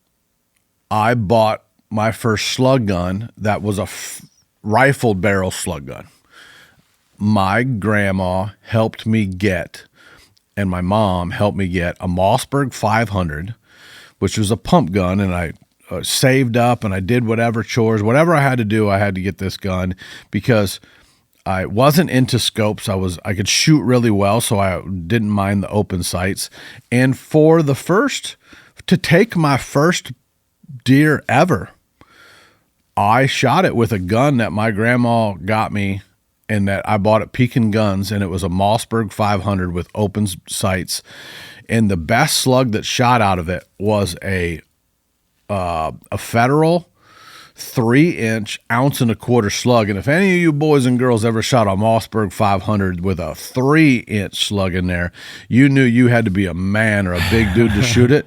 I bought, my first slug gun that was a rifled barrel slug gun. My grandma helped me get, and my mom helped me get a Mossberg 500, which was a pump gun, and I saved up and I did whatever chores, whatever I had to do, I had to get this gun because I wasn't into scopes. I could shoot really well, so I didn't mind the open sights. And to take my first deer ever, I shot it with a gun that my grandma got me and that I bought at Pekin Guns, and it was a Mossberg 500 with open sights. And the best slug that shot out of it was a Federal 3-inch, 1.25 ounce slug. And if any of you boys and girls ever shot a Mossberg 500 with a 3-inch slug in there, you knew you had to be a man or a big dude to shoot it.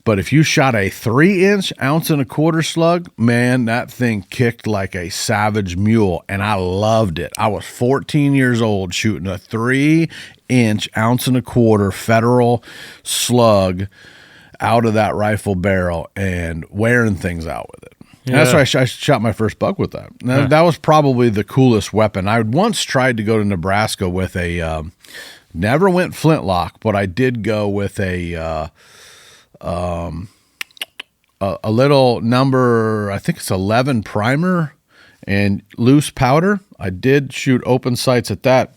But if you shot a 3-inch, 1.25 ounce slug, man, that thing kicked like a savage mule, and I loved it. I was 14 years old shooting a 3-inch, 1.25 ounce Federal slug out of that rifle barrel and wearing things out with it. And that's why I shot my first buck with that. That was probably the coolest weapon. I once tried to go to Nebraska with a, never went flintlock, but I did go with a little number, I think it's 11 primer and loose powder. I did shoot open sights at that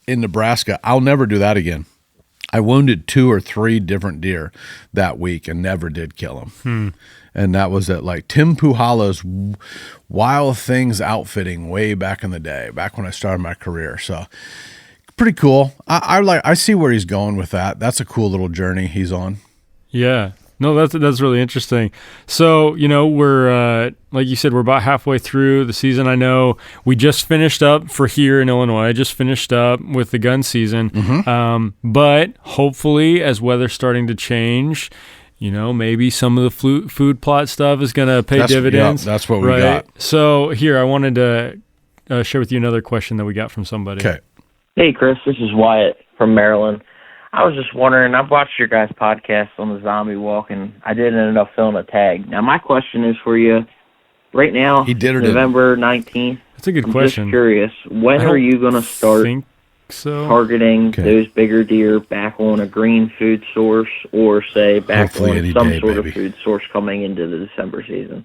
in Nebraska. I'll never do that again. I wounded 2 or 3 different deer that week and never did kill them. And that was at like Tim Puhala's Wild Things Outfitting way back in the day, back when I started my career. So pretty cool. I see where he's going with that. That's a cool little journey he's on. Yeah. No, that's really interesting. So, we're, like you said, we're about halfway through the season. I know we just finished up for here in Illinois. I just finished up with the gun season. But hopefully, as weather's starting to change, maybe some of the food plot stuff is going to pay dividends. Yeah, that's what we got. So here, I wanted to share with you another question that we got from somebody. Okay. Hey, Chris, this is Wyatt from Maryland. I was just wondering, I've watched your guys' podcast on the zombie walk, and I didn't end up filling a tag. Now, my question is for you. Right now, November 19th. That's a good I'm question. Just curious, when are you going to start targeting those bigger deer back on a green food source or, say, back Hopefully on some sort of food source coming into the December season?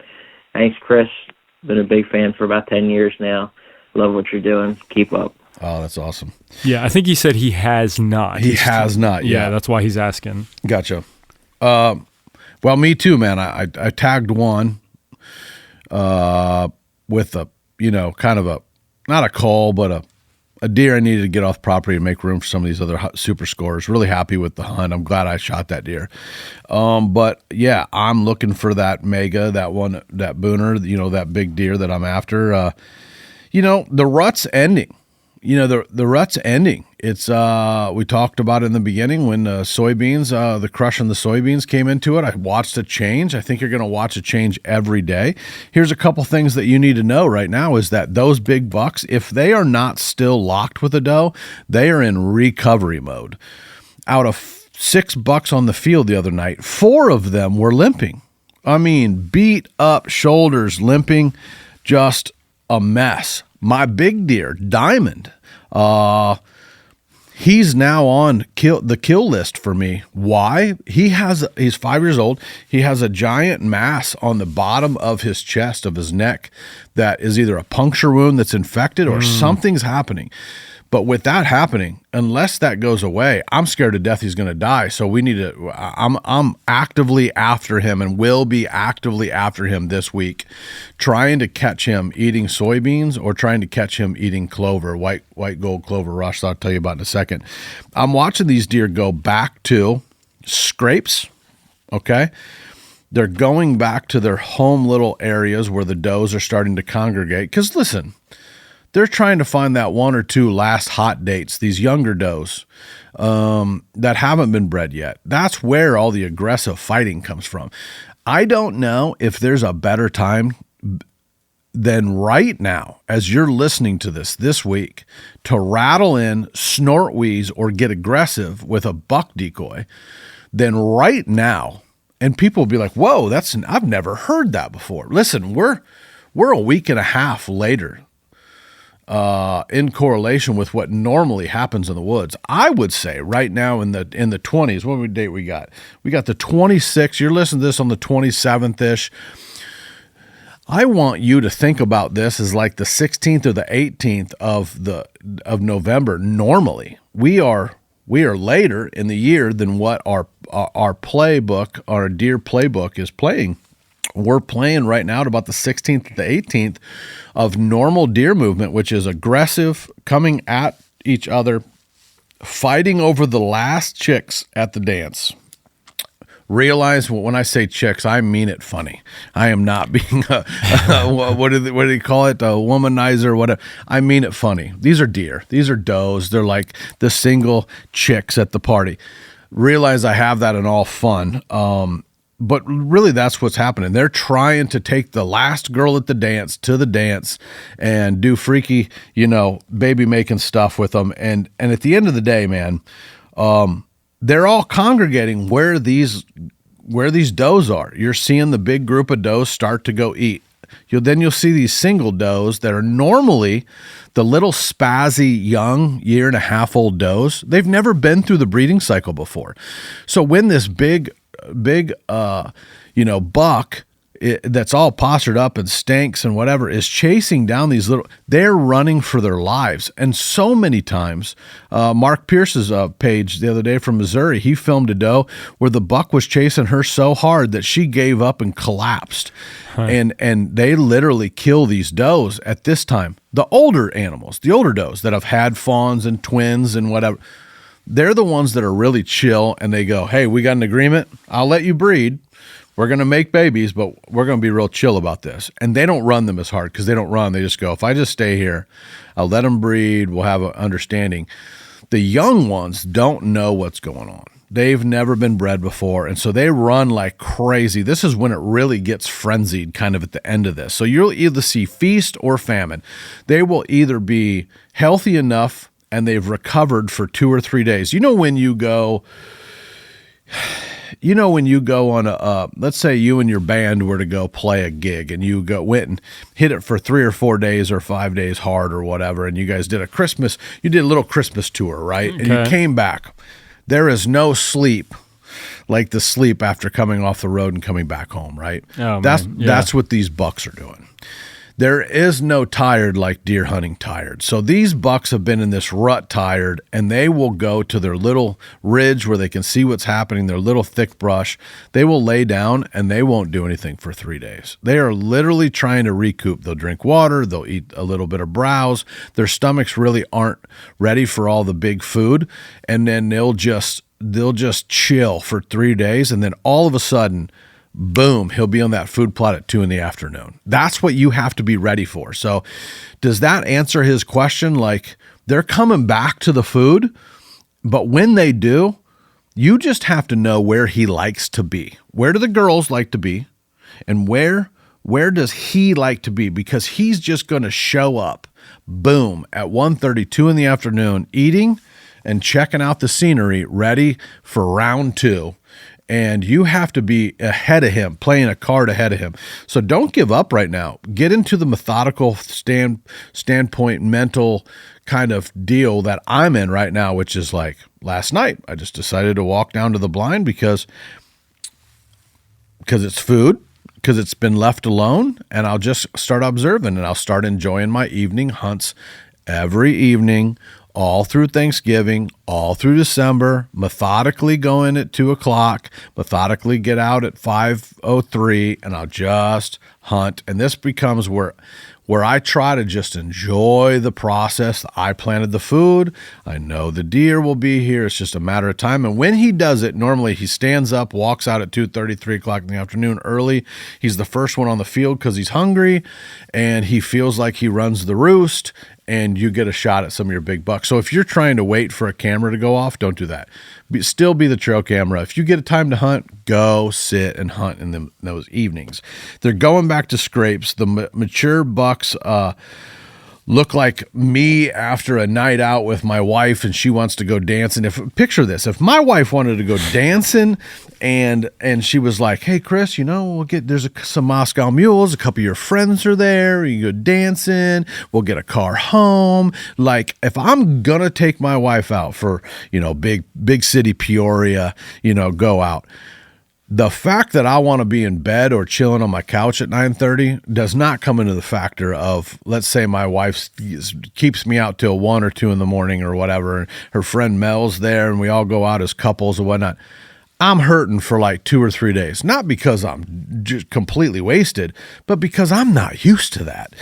Thanks, Chris. Been a big fan for about 10 years now. Love what you're doing. Keep up. Oh, that's awesome. Yeah, I think he said he has not. He has not. Yeah, that's why he's asking. Gotcha. Well, me too, man. I tagged one with a, kind of a, not a call, but a deer I needed to get off property and make room for some of these other super scores. Really happy with the hunt. I'm glad I shot that deer. But yeah, I'm looking for that mega, that one, that booner, that big deer that I'm after. The rut's ending. The rut's ending. It's we talked about it in the beginning when the soybeans, the crush on the soybeans came into it. I watched a change. I think you're going to watch a change every day. Here's a couple things that you need to know right now is that those big bucks, if they are not still locked with a doe, they are in recovery mode. Out of 6 bucks on the field the other night, 4 of them were limping. I mean, beat up shoulders, limping, just a mess. My big deer, Diamond, he's now on the kill list for me. Why? He's 5 years old. He has a giant mass on the bottom of his chest, of his neck, that is either a puncture wound that's infected or something's happening. But with that happening, unless that goes away, I'm scared to death he's going to die. So we need to. I'm actively after him and will be actively after him this week, trying to catch him eating soybeans or trying to catch him eating clover, white gold clover rush. That I'll tell you about in a second. I'm watching these deer go back to scrapes. Okay. They're going back to their home little areas where the does are starting to congregate. Because listen, they're trying to find that 1 or 2 last hot dates, these younger does that haven't been bred yet. That's where all the aggressive fighting comes from. I don't know if there's a better time than right now, as you're listening to this week, to rattle in, snort wheeze, or get aggressive with a buck decoy than right now. And people will be like, whoa, I've never heard that before. Listen, we're a week and a half later in correlation with what normally happens in the woods. I would say right now in the 20s, what date we got? We got the 26th. You're listening to this on the 27th-ish. I want you to think about this as like the 16th or the 18th of November. Normally, we are later in the year than what our playbook, our deer playbook is playing. We're playing right now at about the 16th to the 18th of normal deer movement, which is aggressive, coming at each other, fighting over the last chicks at the dance. Realize when I say chicks, I mean it funny. I am not being what do they call it? A womanizer or whatever. I mean it funny. These are deer. These are does. They're like the single chicks at the party. Realize I have that in all fun. But really that's what's happening. They're trying to take the last girl at the dance to the dance and do freaky, baby making stuff with them. And at the end of the day, man, they're all congregating where these does are. You're seeing the big group of does start to go eat. you'll see these single does that are normally the little spazzy young 1.5-year-old does. They've never been through the breeding cycle before. So when this big buck that's all postured up and stinks and whatever is chasing down these they're running for their lives. And so many times, Mark Pierce's page the other day from Missouri, he filmed a doe where the buck was chasing her so hard that she gave up and collapsed. And they literally kill these does at this time. The older animals, the older does that have had fawns and twins and whatever, they're the ones that are really chill, and they go, hey, we got an agreement. I'll let you breed. We're going to make babies, but we're going to be real chill about this. And they don't run them as hard because they don't run. They just go, if I just stay here, I'll let them breed. We'll have an understanding. The young ones don't know what's going on. They've never been bred before, and so they run like crazy. This is when it really gets frenzied kind of at the end of this. So you'll either see feast or famine. They will either be healthy enough and they've recovered for 2 or 3 days. When you go on let's say you and your band were to go play a gig and you went and hit it for 3 or 4 days or 5 days hard or whatever, and you guys did a little Christmas tour, right? Okay. And you came back. There is no sleep like the sleep after coming off the road and coming back home, right? Oh, that's what these bucks are doing. There is no tired like deer hunting tired. So these bucks have been in this rut tired, and they will go to their little ridge where they can see what's happening, their little thick brush. They will lay down, and they won't do anything for 3 days. They are literally trying to recoup. They'll drink water. They'll eat a little bit of browse. Their stomachs really aren't ready for all the big food, and then they'll just chill for 3 days, and then all of a sudden, boom, he'll be on that food plot at 2 p.m. That's what you have to be ready for. So does that answer his question? Like, they're coming back to the food, but when they do, you just have to know where he likes to be. Where do the girls like to be? And where does he like to be? Because he's just going to show up, boom, at 1:30, 2 p.m, eating and checking out the scenery, ready for round 2. And you have to be ahead of him, playing a card ahead of him. So don't give up right now. Get into the methodical standpoint, mental kind of deal that I'm in right now, which is like last night. I just decided to walk down to the blind because it's food, because it's been left alone, and I'll just start observing, and I'll start enjoying my evening hunts every evening, all through Thanksgiving, all through December, methodically go in at 2 o'clock, methodically get out at 5:03, and I'll just hunt. And this becomes where I try to just enjoy the process. I planted the food. I know the deer will be here. It's just a matter of time. And when he does it, normally he stands up, walks out at 2:30, 3 o'clock in the afternoon early. He's the first one on the field because he's hungry, and he feels like he runs the roost, and you get a shot at some of your big bucks. So if you're trying to wait for a camera to go off, don't do that. Still be the trail camera. If you get a time to hunt, go sit and hunt in those evenings. They're going back to scrapes. The mature bucks look like me after a night out with my wife, and she wants to go dancing. Picture this: if my wife wanted to go dancing, and she was like, "Hey, Chris, there's some Moscow mules. A couple of your friends are there. You go dancing. We'll get a car home." Like, if I'm gonna take my wife out for big city Peoria, go out. The fact that I want to be in bed or chilling on my couch at 9:30 does not come into the factor of, let's say my wife keeps me out till 1 or 2 in the morning or whatever, and her friend Mel's there and we all go out as couples or whatnot. I'm hurting for like 2 or 3 days, not because I'm just completely wasted, but because I'm not used to that.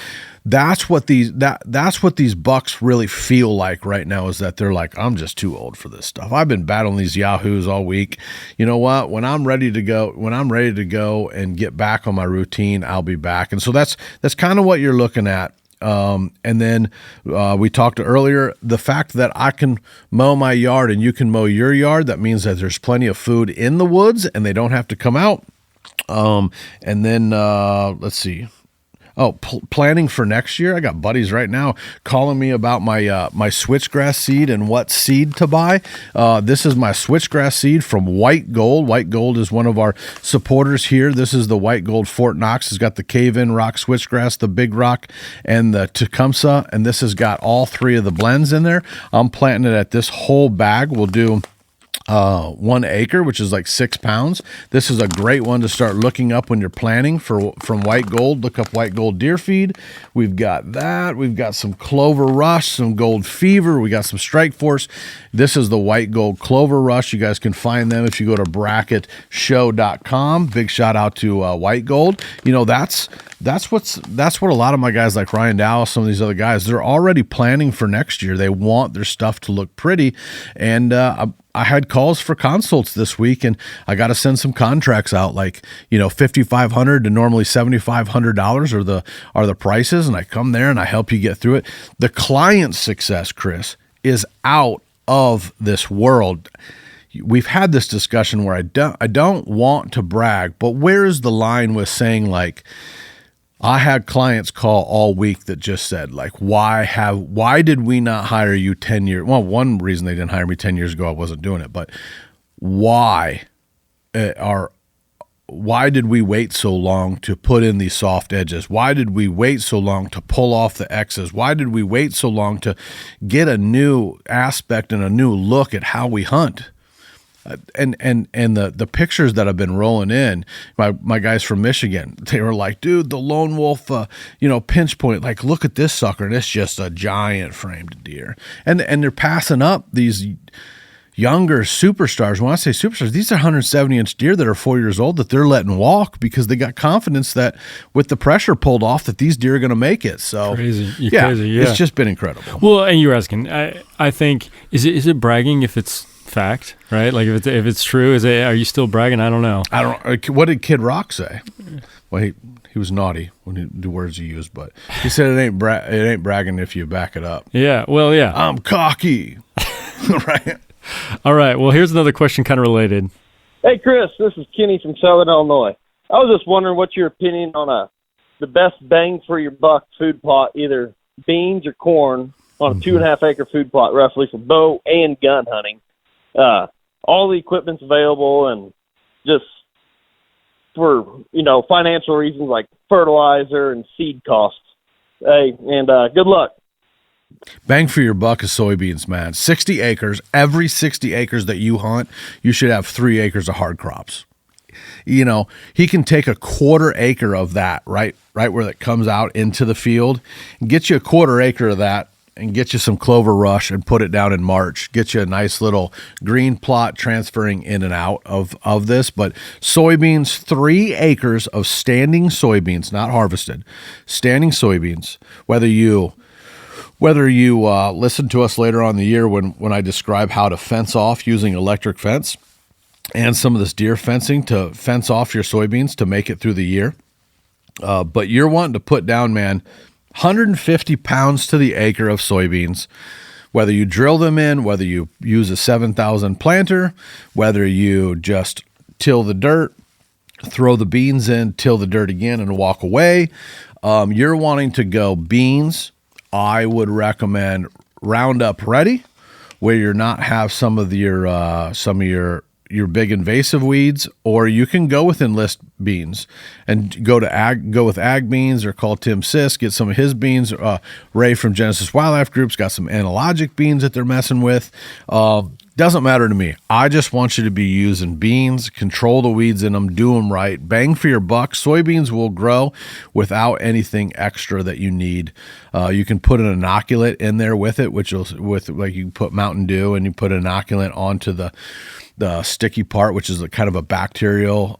That's what these bucks really feel like right now, is that they're like, I'm just too old for this stuff. I've been battling these yahoos all week. You know what? When I'm ready to go and get back on my routine, I'll be back. And so that's kind of what you're looking at. And then we talked earlier, the fact that I can mow my yard and you can mow your yard, that means that there's plenty of food in the woods and they don't have to come out. And then let's see. Planning for next year. I got buddies right now calling me about my switchgrass seed and what seed to buy. This is my switchgrass seed from White Gold. White Gold is one of our supporters here. This is the White Gold Fort Knox. It's got the cave-in rock switchgrass, the big rock, and the Tecumseh, and this has got all three of the blends in there. I'm planting it at this whole bag. We'll do 1 acre, which is like 6 pounds. This is a great one to start looking up when you're planning from White Gold. Look up White Gold deer feed. We've got that. We've got some Clover Rush, some Gold Fever. We got some Strike Force. This is the White Gold Clover Rush. You guys can find them if you go to BrackettShow.com. Big shout out to White Gold. You know, that's what a lot of my guys like Ryan Dallas, some of these other guys, they're already planning for next year. They want their stuff to look pretty, and I had calls for consults this week, and I got to send some contracts out, like, you know, $5,500 to normally $7,500 are the prices, and I come there and I help you get through it. The client success, Chris, is out of this world. We've had this discussion where I don't want to brag, but where is the line with saying, like, I had clients call all week that just said, like, why did we not hire you 10 years? Well, one reason they didn't hire me 10 years ago, I wasn't doing it, but why did we wait so long to put in these soft edges? Why did we wait so long to pull off the X's? Why did we wait so long to get a new aspect and a new look at how we hunt? And the pictures that have been rolling in, my guys from Michigan, they were like, dude, the lone wolf, pinch point, like, look at this sucker, and it's just a giant framed deer. And they're passing up these younger superstars. When I say superstars, these are 170-inch deer that are 4 years old that they're letting walk because they got confidence that with the pressure pulled off that these deer are going to make it. So crazy. It's just been incredible. Well, and you were asking, I think, is it bragging if it's fact, right? Like if it's true, are you still bragging? I don't know. What did Kid Rock say? Well, he was naughty when the words he used, but he said it ain't bragging if you back it up. Yeah. Well, yeah. I'm cocky. Right. All right. Well, here's another question kind of related. Hey, Chris, this is Kenny from Southern Illinois. I was just wondering what's your opinion on the best bang for your buck food plot, either beans or corn, on a 2.5 acre food plot, roughly, for bow and gun hunting. All the equipment's available, and just for, financial reasons like fertilizer and seed costs. Hey, and good luck. Bang for your buck is soybeans, man. 60 acres. Every 60 acres that you hunt, you should have 3 acres of hard crops. He can take a 1/4 acre of that, right where that comes out into the field, and get you a 1/4 acre of that, and get you some clover rush and put it down in March. Get you a nice little green plot transferring in and out of this. But soybeans, 3 acres of standing soybeans, not harvested, standing soybeans. Whether you listen to us later on in the year when I describe how to fence off using electric fence and some of this deer fencing to fence off your soybeans to make it through the year. But you're wanting to put down, man, 150 pounds to the acre of soybeans, whether you drill them in, whether you use a 7,000 planter, whether you just till the dirt, throw the beans in, till the dirt again, and walk away. You're wanting to go beans. I would recommend Roundup Ready, where you're not have some of your big invasive weeds, or you can go with Enlist beans and go with ag beans, or call Tim Sisk, get some of his beans. Ray from Genesis Wildlife Group's got some analogic beans that they're messing with. Doesn't matter to me. I just want you to be using beans, control the weeds in them, do them right. Bang for your buck. Soybeans will grow without anything extra that you need. You can put an inoculant in there with it, like you can put Mountain Dew and you put an inoculant onto the sticky part, which is a kind of a bacterial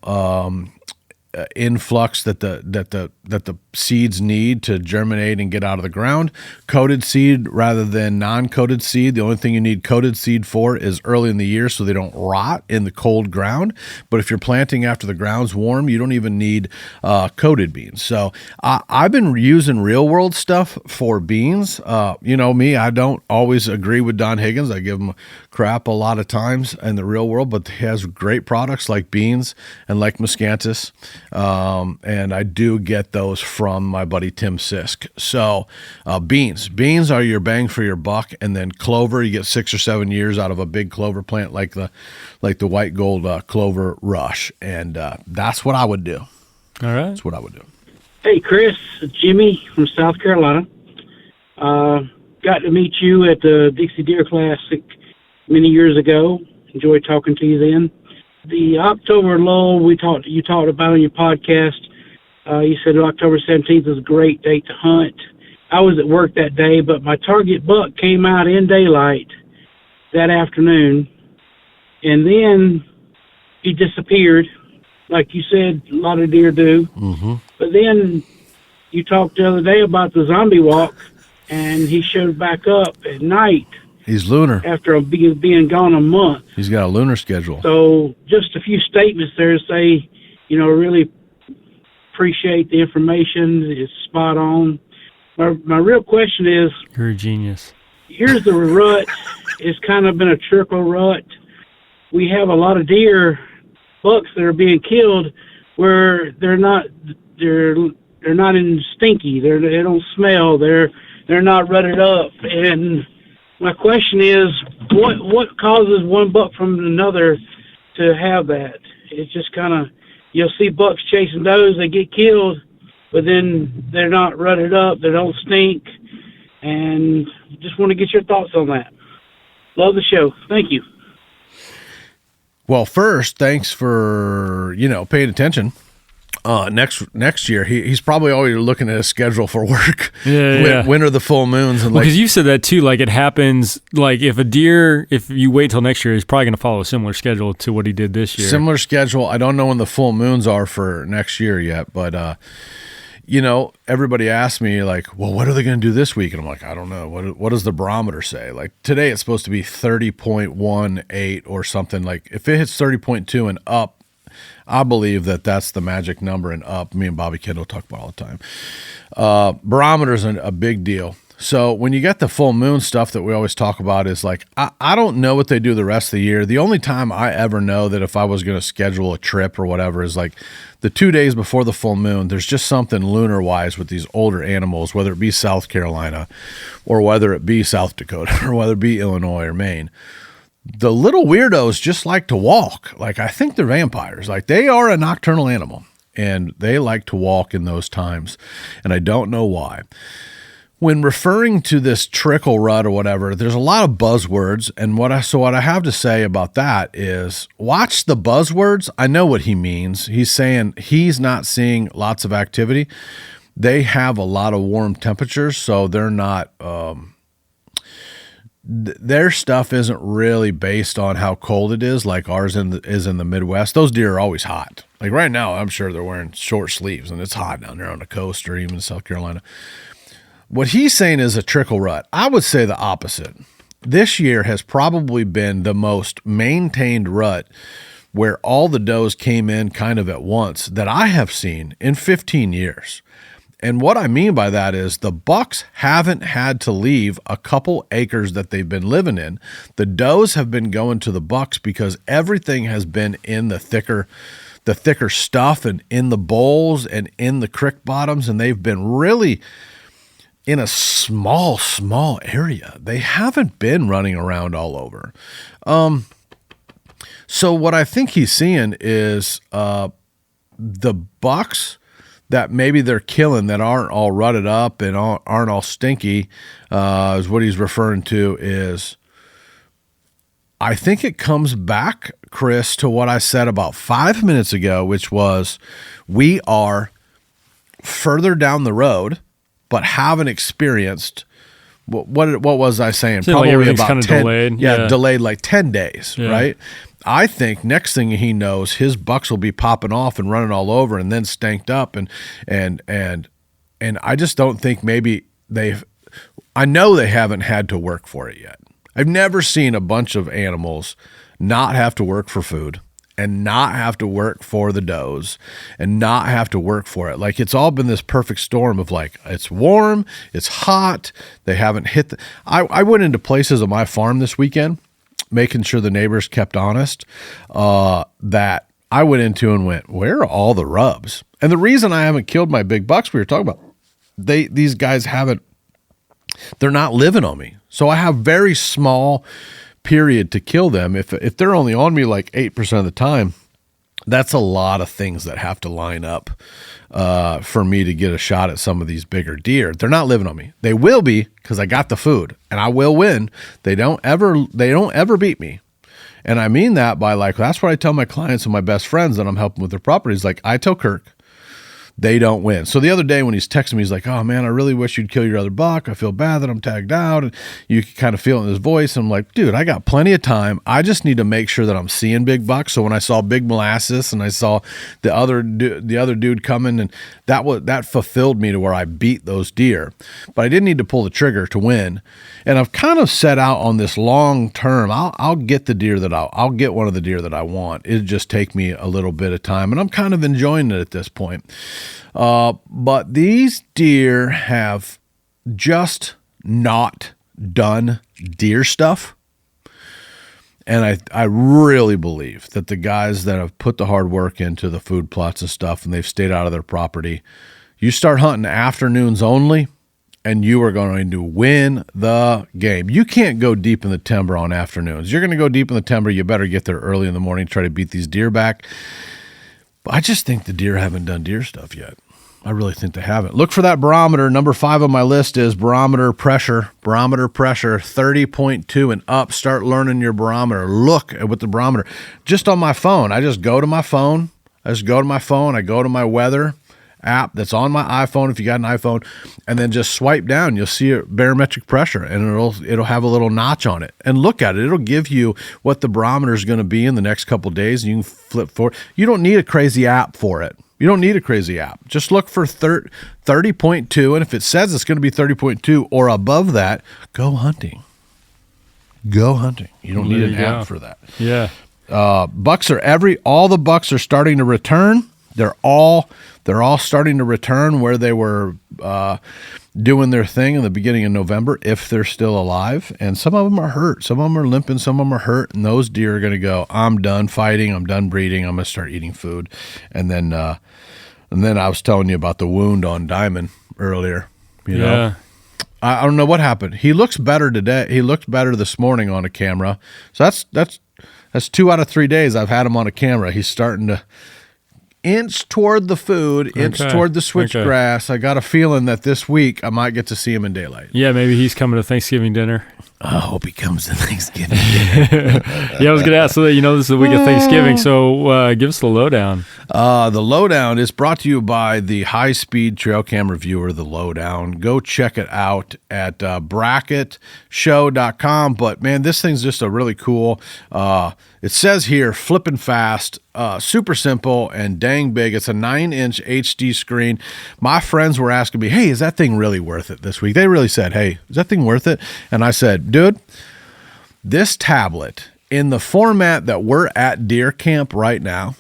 influx that the seeds need to germinate and get out of the ground. Coated seed rather than non-coated seed. The only thing you need coated seed for is early in the year so they don't rot in the cold ground. But if you're planting after the ground's warm, you don't even need coated beans. So I've been using real world stuff for beans. Me, I don't always agree with Don Higgins. I give him crap a lot of times in the real world, but he has great products like beans and like Miscanthus. And I do get those from from my buddy Tim Sisk. So beans are your bang for your buck, and then clover, you get 6 or 7 years out of a big clover plant like the white gold clover rush, and that's what I would do. All right, that's what I would do. Hey Chris, Jimmy from South Carolina. Got to meet you at the Dixie Deer Classic many years ago. Enjoyed talking to you then. The October lull you talked about on your podcast. You said October 17th is a great date to hunt. I was at work that day, but my target buck came out in daylight that afternoon, and then he disappeared, like you said, a lot of deer do. Mm-hmm. But then you talked the other day about the zombie walk, and he showed back up at night. He's lunar. After being gone a month. He's got a lunar schedule. So just a few statements there to say, really appreciate the information. It's spot on. My real question is... You're a genius. Here's the rut. It's kind of been a trickle rut. We have a lot of deer, bucks that are being killed where they're not in stinky. They don't smell. They're not rutted up. And my question is, what causes one buck from another to have that? It's just kind of, you'll see bucks chasing does, they get killed, but then they're not rutted up, they don't stink, and just want to get your thoughts on that. Love the show. Thank you. Well, first, thanks for, paying attention. Next year, he's probably already looking at his schedule for work. Yeah. When are the full moons? And because you said that too. Like it happens. Like if you wait till next year, he's probably going to follow a similar schedule to what he did this year. Similar schedule. I don't know when the full moons are for next year yet, but everybody asks me like, well, what are they going to do this week? And I'm like, I don't know. What does the barometer say? Like today, it's supposed to be 30.18 or something. Like if it hits 30.2 and up, I believe that's the magic number, and up. Me and Bobby Kendall talk about all the time. Barometers are a big deal. So when you get the full moon stuff that we always talk about is like, I don't know what they do the rest of the year. The only time I ever know that if I was going to schedule a trip or whatever is like the 2 days before the full moon. There's just something lunar-wise with these older animals, whether it be South Carolina or whether it be South Dakota or whether it be Illinois or Maine. The little weirdos just like to walk. Like, I think they're vampires. Like, they are a nocturnal animal, and they like to walk in those times, and I don't know why. When referring to this trickle rut or whatever, there's a lot of buzzwords, and what I have to say about that is watch the buzzwords. I know what he means. He's saying he's not seeing lots of activity. They have a lot of warm temperatures, so they're not their stuff isn't really based on how cold it is like ours is in the Midwest. Those deer are always hot. Like right now, I'm sure they're wearing short sleeves, and it's hot down there on the coast or even South Carolina. What he's saying is a trickle rut. I would say the opposite. This year has probably been the most maintained rut where all the does came in kind of at once that I have seen in 15 years. And what I mean by that is the bucks haven't had to leave a couple acres that they've been living in. The does have been going to the bucks because everything has been in the thicker stuff and in the bowls and in the creek bottoms, and they've been really in a small area. They haven't been running around all over. So what I think he's seeing is the bucks that maybe they're killing that aren't all rutted up and aren't all stinky is what he's referring to is, I think it comes back, Chris, to what I said about 5 minutes ago, which was we are further down the road, but haven't experienced what was I saying? So probably like about 10, delayed. Delayed like 10 days, right? I think next thing he knows, his bucks will be popping off and running all over and then stanked up and I just don't think maybe I know they haven't had to work for it yet. I've never seen a bunch of animals not have to work for food and not have to work for the does and not have to work for it. Like, it's all been this perfect storm of like, it's warm, it's hot, they haven't hit I went into places on my farm this weekend, making sure the neighbors kept honest, that I went into and went, where are all the rubs? And the reason I haven't killed my big bucks we were talking about, these guys they're not living on me. So I have very small period to kill them. If they're only on me like 8% of the time, that's a lot of things that have to line up for me to get a shot at some of these bigger deer. They're not living on me. They will be, because I got the food and I will win. They don't ever beat me. And I mean that by like, that's what I tell my clients and my best friends that I'm helping with their properties. Like, I tell Kirk, they don't win. So the other day when he's texting me, he's like, oh man, I really wish you'd kill your other buck. I feel bad that I'm tagged out. And you can kind of feel it in his voice. And I'm like, dude, I got plenty of time. I just need to make sure that I'm seeing big bucks. So when I saw Big Molasses and I saw the other dude coming, and that fulfilled me to where I beat those deer. But I didn't need to pull the trigger to win. And I've kind of set out on this long term. I'll get the deer that I'll get one of the deer that I want. It'll just take me a little bit of time, and I'm kind of enjoying it at this point. But these deer have just not done deer stuff. And I really believe that the guys that have put the hard work into the food plots and stuff, and they've stayed out of their property, you start hunting afternoons only, and you are going to win the game. You can't go deep in the timber on afternoons. You're going to go deep in the timber, you better get there early in the morning, try to beat these deer back. But I just think the deer haven't done deer stuff yet. I really think they haven't. Look for that barometer. Number 5 on my list is barometer pressure. Barometer pressure, 30.2 and up. Start learning your barometer. Look at what the barometer. Just on my phone. I just go to my phone. I go to my weather app that's on my iPhone, if you got an iPhone, and then just swipe down. You'll see a barometric pressure, and it'll have a little notch on it. And look at it. It'll give you what the barometer is going to be in the next couple of days, and you can flip forward. You don't need a crazy app for it. Just look for 30.2, and if it says it's going to be 30.2 or above that, go hunting. You don't need an app for that. Yeah. Bucks all the bucks are starting to return. They're all starting to return where they were doing their thing in the beginning of November, if they're still alive. And some of them are hurt. Some of them are limping. Some of them are hurt. And those deer are going to go, I'm done fighting. I'm done breeding. I'm going to start eating food. And then I was telling you about the wound on Diamond earlier. You know, I don't know what happened. He looks better today. He looked better this morning on a camera. So that's 2 out of 3 days I've had him on a camera. He's starting to inch toward the food, inch toward the switchgrass. I got a feeling that this week I might get to see him in daylight. Yeah, maybe he's coming to Thanksgiving dinner. I hope he comes to Thanksgiving dinner. Yeah, I was going to ask, so that this is the week of Thanksgiving, so give us the lowdown. The lowdown is brought to you by the high-speed trail cam reviewer, The Lowdown. Go check it out at brackettShow.com. But, man, this thing's just a really cool, it says here, flipping fast, super simple, and dang big. It's a 9-inch HD screen. My friends were asking me, hey, is that thing really worth it this week? They really said, hey, is that thing worth it? And I said, dude, this tablet in the format that we're at deer camp right now,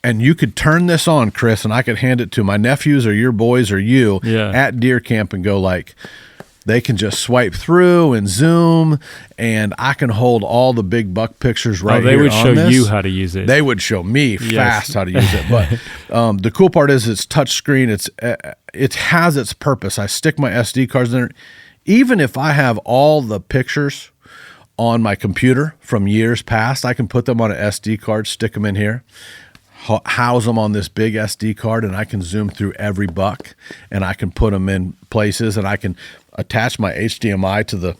and you could turn this on, Chris, and I could hand it to my nephews or your boys or you at deer camp and go like, they can just swipe through and zoom, and I can hold all the big buck pictures right here on this. They would show you how to use it. They would show me fast how to use it. But the cool part is it's touch screen. It has its purpose. I stick my SD cards in there. Even if I have all the pictures on my computer from years past, I can put them on an SD card, stick them in here, house them on this big SD card, and I can zoom through every buck, and I can put them in places, and I can attach my HDMI to the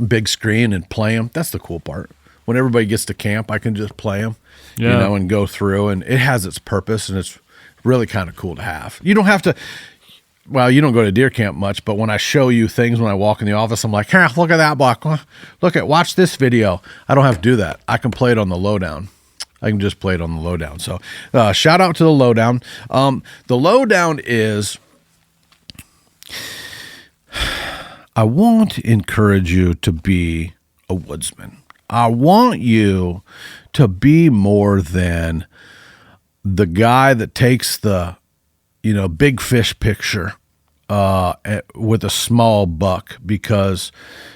big screen and play them. That's the cool part. When everybody gets to camp, I can just play them, and go through, and it has its purpose, and it's really kind of cool to have. You don't have to. Well, you don't go to deer camp much, but when I show you things when I walk in the office, I'm like, hey, look at that buck. Watch this video. I don't have to do that. I can play it on the lowdown. I can just play it on the lowdown. So shout out to the lowdown. The lowdown is, I want to encourage you to be a woodsman. I want you to be more than the guy that takes the big fish picture with a small buck because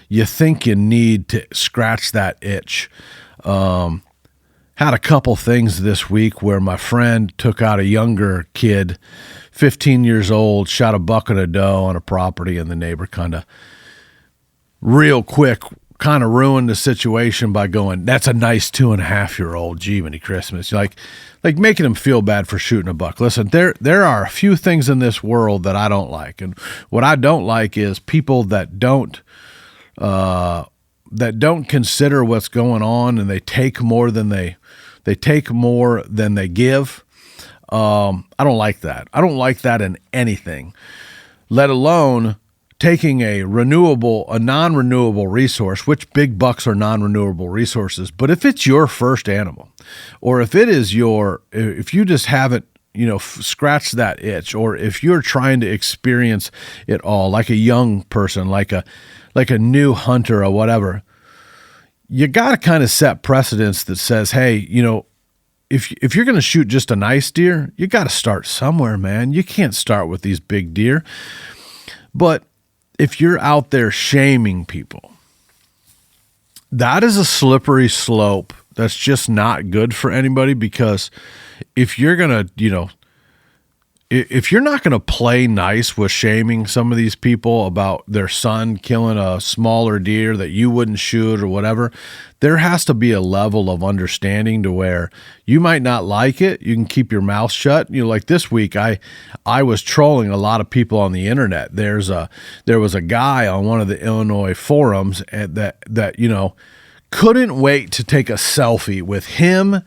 you think you need to scratch that itch. Had a couple things this week where my friend took out a younger kid, 15 years old, shot a buck and a doe on a property, and the neighbor kind of real quick kind of ruined the situation by going, "That's a nice 2.5-year-old, gee, many Christmas." Like making him feel bad for shooting a buck. Listen, there are a few things in this world that I don't like. And what I don't like is people that don't consider what's going on, and they take more than they give. I don't like that. I don't like that in anything, let alone taking a non-renewable resource, which big bucks are non-renewable resources. But if it's your first animal, or if you just haven't, scratched that itch, or if you're trying to experience it all, like a young person, like a new hunter or whatever, you got to kind of set precedents that says, hey, if you're going to shoot just a nice deer, you got to start somewhere, man. You can't start with these big deer. But if you're out there shaming people, that is a slippery slope that's just not good for anybody, because if you're going to, if you're not going to play nice with shaming some of these people about their son killing a smaller deer that you wouldn't shoot or whatever, there has to be a level of understanding to where you might not like it. You can keep your mouth shut. Like this week, I was trolling a lot of people on the internet. There was a guy on one of the Illinois forums that couldn't wait to take a selfie with him,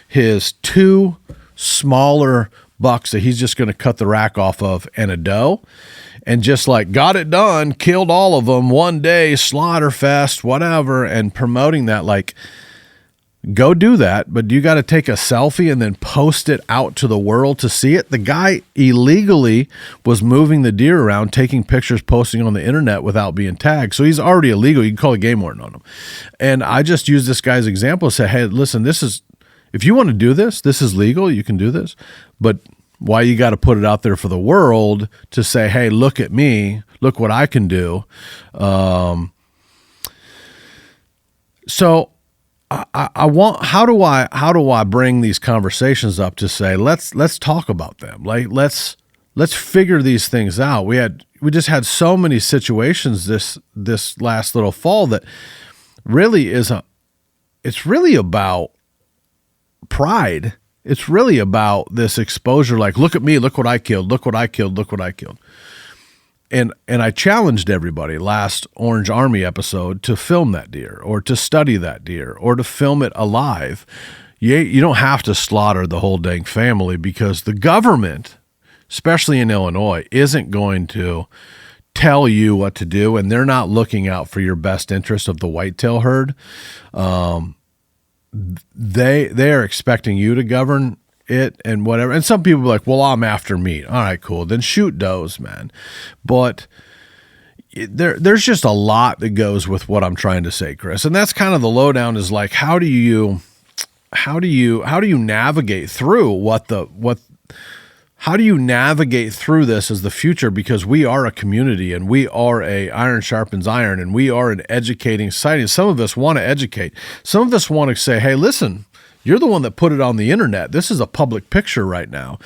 his two smaller bucks that he's just going to cut the rack off of, and a doe, and just got it done, killed all of them one day, slaughter fest, whatever, and promoting that. Go do that, but you got to take a selfie and then post it out to the world to see it. The guy illegally was moving the deer around, taking pictures, posting on the internet without being tagged. So he's already illegal. You can call a game warden on him. And I just use this guy's example to say, hey, listen, if you want to do this, this is legal. You can do this. But why you got to put it out there for the world to say, hey, look at me, look what I can do. So I want, how do I bring these conversations up to say, let's talk about them. Let's figure these things out. We just had so many situations this last little fall that really it's really about pride. It's really about this exposure, look at me, look what I killed, look what I killed, look what I killed. And I challenged everybody last Orange Army episode to film that deer, or to study that deer, or to film it alive. You don't have to slaughter the whole dang family, because the government, especially in Illinois, isn't going to tell you what to do, and they're not looking out for your best interest of the whitetail herd. They are expecting you to govern it and whatever. And some people are like, well, I'm after meat. All right, cool. Then shoot does, man. But there's just a lot that goes with what I'm trying to say, Chris. And that's kind of the lowdown, is how do you navigate through how do you navigate through this as the future? Because we are a community, and we are a iron sharpens iron, and we are an educating society. Some of us want to educate. Some of us want to say, hey, listen, you're the one that put it on the internet. This is a public picture right now.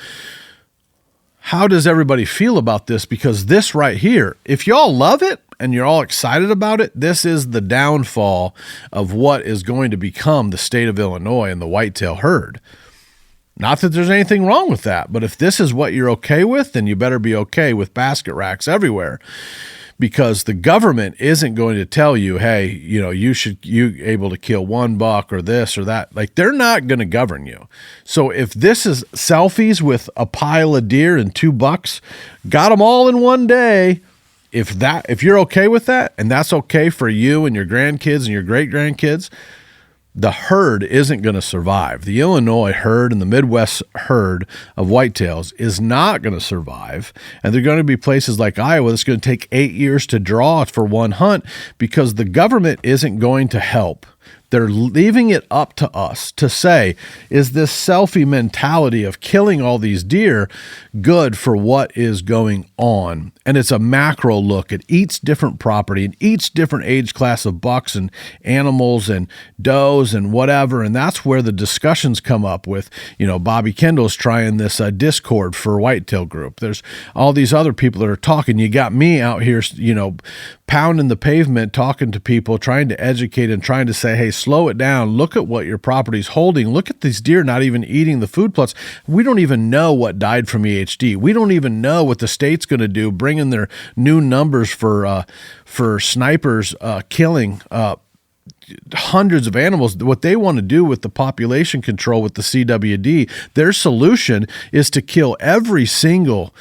How does everybody feel about this? Because this right here, if y'all love it and you're all excited about it, this is the downfall of what is going to become the state of Illinois and the whitetail herd. Not that there's anything wrong with that, but if this is what you're okay with, then you better be okay with basket racks everywhere, because the government isn't going to tell you, hey, you able to kill one buck or this or that. They're not going to govern you. So if this is selfies with a pile of deer and 2 bucks, got them all in one day, if you're okay with that, and that's okay for you and your grandkids and your great grandkids, the herd isn't going to survive. The Illinois herd and the Midwest herd of whitetails is not going to survive. And there are going to be places like Iowa that's going to take 8 years to draw for one hunt, because the government isn't going to help. They're leaving it up to us to say, is this selfie mentality of killing all these deer good for what is going on? And it's a macro look at each different property and each different age class of bucks and animals and does and whatever. And that's where the discussions come up with, Bobby Kendall's trying this Discord for Whitetail Group. There's all these other people that are talking. You got me out here, pounding the pavement, talking to people, trying to educate and trying to say, hey, slow it down. Look at what your property's holding. Look at these deer not even eating the food plots. We don't even know what died from EHD. We don't even know what the state's going to do, bringing their new numbers for snipers killing hundreds of animals. What they want to do with the population control with the CWD, their solution is to kill every single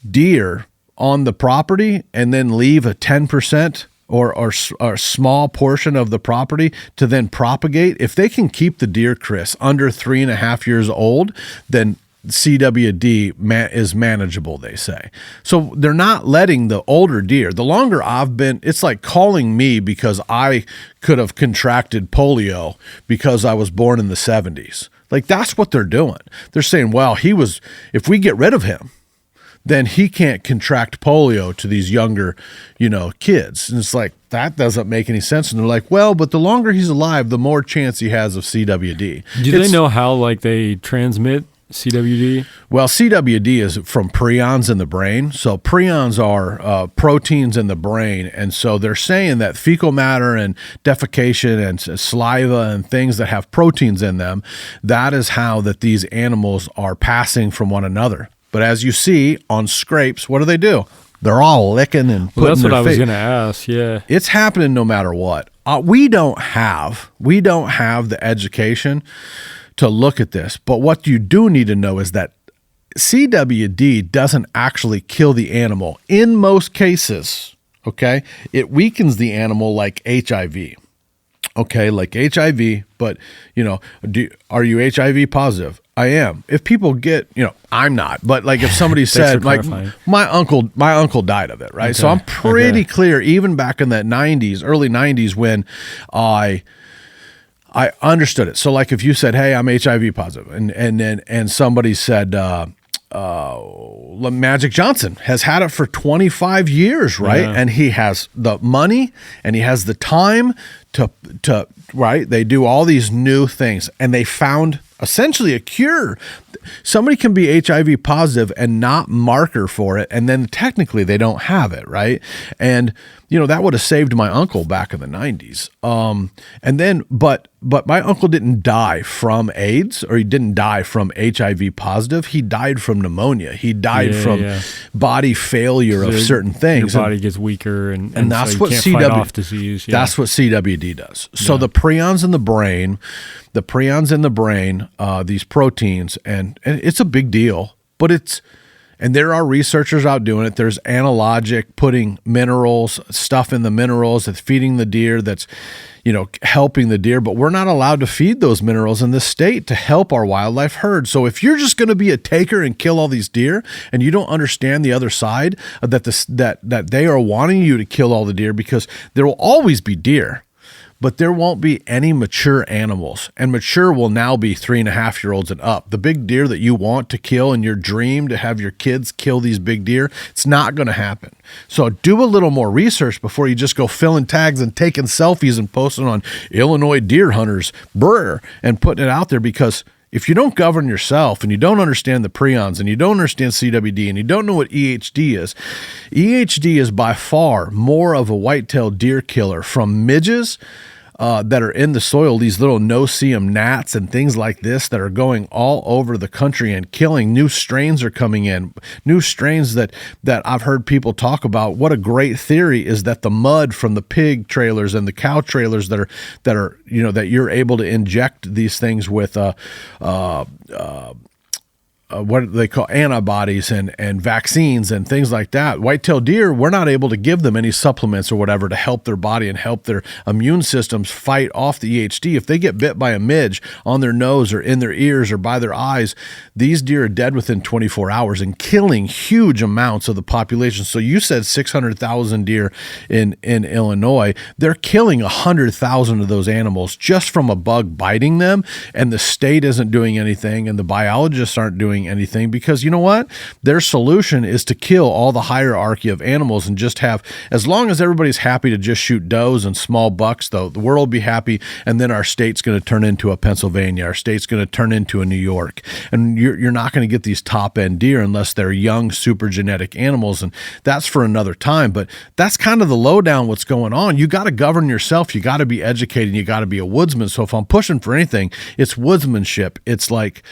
deer on the property and then leave a 10% or a small portion of the property to then propagate. If they can keep the deer, Chris, under 3.5 years old, then CWD is manageable, they say. So they're not letting the older deer. The longer I've been, it's like calling me because I could have contracted polio because I was born in the 70s. Like, that's what they're doing. They're saying, well, if we get rid of him, then he can't contract polio to these younger, kids. And it's like, that doesn't make any sense. And they're like, well, but the longer he's alive, the more chance he has of CWD. They know how, they transmit CWD? Well, CWD is from prions in the brain. So prions are proteins in the brain. And so they're saying that fecal matter and defecation and saliva and things that have proteins in them, that is how that these animals are passing from one another. But as you see on scrapes, what do? They're all licking and putting that's their what I was face. going to ask. Yeah, it's happening no matter what. We don't have the education to look at this. But what you do need to know is that CWD doesn't actually kill the animal in most cases. Okay, it weakens the animal like HIV. Okay, like HIV, but are you HIV positive? I am. If people get, I'm not, but if somebody said, my uncle died of it, right? Okay. So I'm pretty clear, even back in that early 90s, when I understood it. So if you said, hey, I'm HIV positive, and somebody said, Magic Johnson has had it for 25 years, right? Yeah. And he has the money and he has the time to right? They do all these new things and they found essentially a cure. Somebody can be HIV positive and not marker for it, and then technically they don't have it, right? And that would have saved my uncle back in the 90s. And then, but my uncle didn't die from AIDS, or he didn't die from HIV positive. He died from pneumonia. He died from body failure of certain things. Your body gets weaker, and that's so what you can't fight off disease. Yeah. That's what CWD does. So the prions in the brain, these proteins, and it's a big deal, but and there are researchers out doing it. There's analogic, putting minerals, stuff in the minerals that's feeding the deer, that's, helping the deer, but we're not allowed to feed those minerals in this state to help our wildlife herd. So if you're just going to be a taker and kill all these deer, and you don't understand the other side, that they are wanting you to kill all the deer, because there will always be deer, but there won't be any mature animals, and mature will now be 3.5-year-olds and up. The big deer that you want to kill in your dream to have your kids kill these big deer, it's not going to happen. So do a little more research before you just go filling tags and taking selfies and posting on Illinois deer hunters, and putting it out there, because if you don't govern yourself and you don't understand the prions and you don't understand CWD and you don't know what EHD is by far more of a white-tailed deer killer from midges that are in the soil, these little no-see-em gnats and things like this that are going all over the country and killing. New strains are coming in, new strains that I've heard people talk about. What a great theory is that the mud from the pig trailers and the cow trailers that you're able to inject these things with what they call antibodies and vaccines and things like that. White-tailed deer, we're not able to give them any supplements or whatever to help their body and help their immune systems fight off the EHD. If they get bit by a midge on their nose or in their ears or by their eyes, these deer are dead within 24 hours and killing huge amounts of the population. So you said 600,000 deer in Illinois. They're killing 100,000 of those animals just from a bug biting them, and the state isn't doing anything and the biologists aren't doing anything, because you know what? Their solution is to kill all the hierarchy of animals and just have, as long as everybody's happy to just shoot does and small bucks, though, the world will be happy, and then our state's going to turn into a Pennsylvania, our state's going to turn into a New York, and you're not going to get these top-end deer unless they're young, super genetic animals, and that's for another time. But that's kind of the lowdown what's going on. You got to govern yourself, you got to be educated, you got to be a woodsman. So if I'm pushing for anything, it's woodsmanship. It's like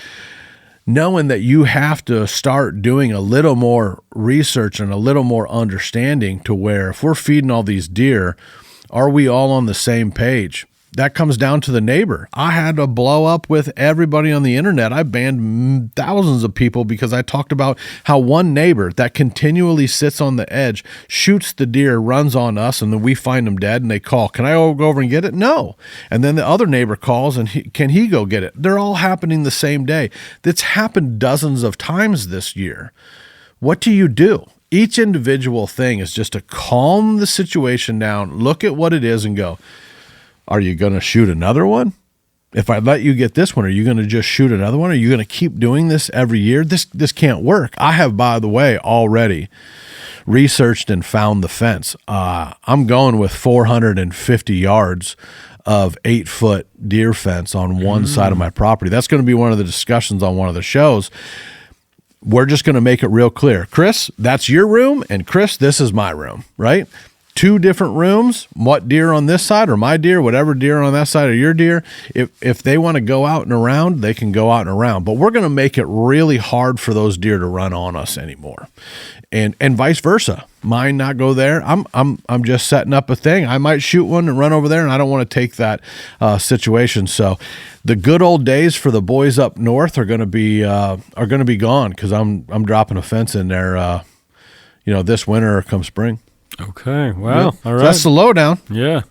knowing that you have to start doing a little more research and a little more understanding, to where if we're feeding all these deer, are we all on the same page? That comes down to the neighbor. I had to blow up with everybody on the internet. I banned thousands of people because I talked about how one neighbor that continually sits on the edge, shoots the deer, runs on us, and then we find them dead, and they call, can I go over and get it? No. And then the other neighbor calls, and can he go get it? They're all happening the same day. That's happened dozens of times this year. What do you do? Each individual thing is just to calm the situation down, look at what it is, and go, are you going to shoot another one? If I let you get this one, are you going to just shoot another one? Are you going to keep doing this every year? This can't work. I have, by the way, already researched and found the fence. I'm going with 450 yards of 8-foot deer fence on one side of my property. That's going to be one of the discussions on one of the shows. We're just going to make it real clear. Chris, that's your room, and Chris, this is my room, right? 2 different rooms, what deer on this side or my deer, whatever deer on that side or your deer. If they want to go out and around, they can go out and around. But we're going to make it really hard for those deer to run on us anymore. And vice versa. Mine not go there. I'm just setting up a thing. I might shoot one and run over there, and I don't want to take that situation. So the good old days for the boys up north are going to be gone, because I'm dropping a fence in there this winter or come spring. Okay. Wow. Yeah. All right. So that's the lowdown. Yeah.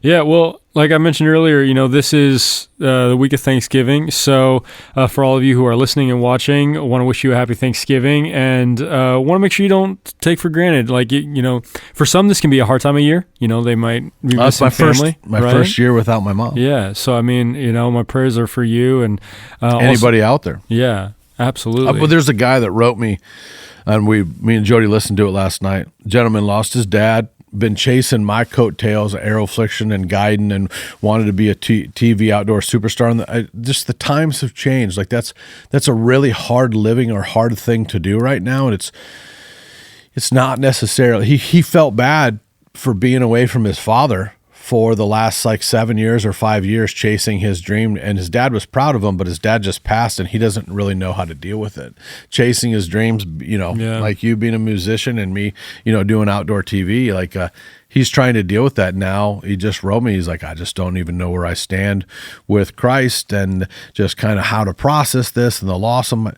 Yeah. Well, like I mentioned earlier, this is the week of Thanksgiving. So for all of you who are listening and watching, I want to wish you a happy Thanksgiving, and want to make sure you don't take for granted. Like, for some, this can be a hard time of year. They might be missing family. My first year without my mom. Yeah. So, I mean, my prayers are for you and anybody out there. Yeah, absolutely. Well, there's a guy that wrote me, and me and Jody listened to it last night. Gentleman lost his dad, been chasing my coattails, Aerofliction and guiding, and wanted to be a TV outdoor superstar. And just the times have changed. Like that's a really hard living or hard thing to do right now. And it's not necessarily, he felt bad for being away from his father for the last 7 years or 5 years chasing his dream, and his dad was proud of him, but his dad just passed and he doesn't really know how to deal with it. Chasing his dreams, like you being a musician and me, doing outdoor TV, he's trying to deal with that now. He just wrote me, he's like, I just don't even know where I stand with Christ and just kind of how to process this and the loss of my,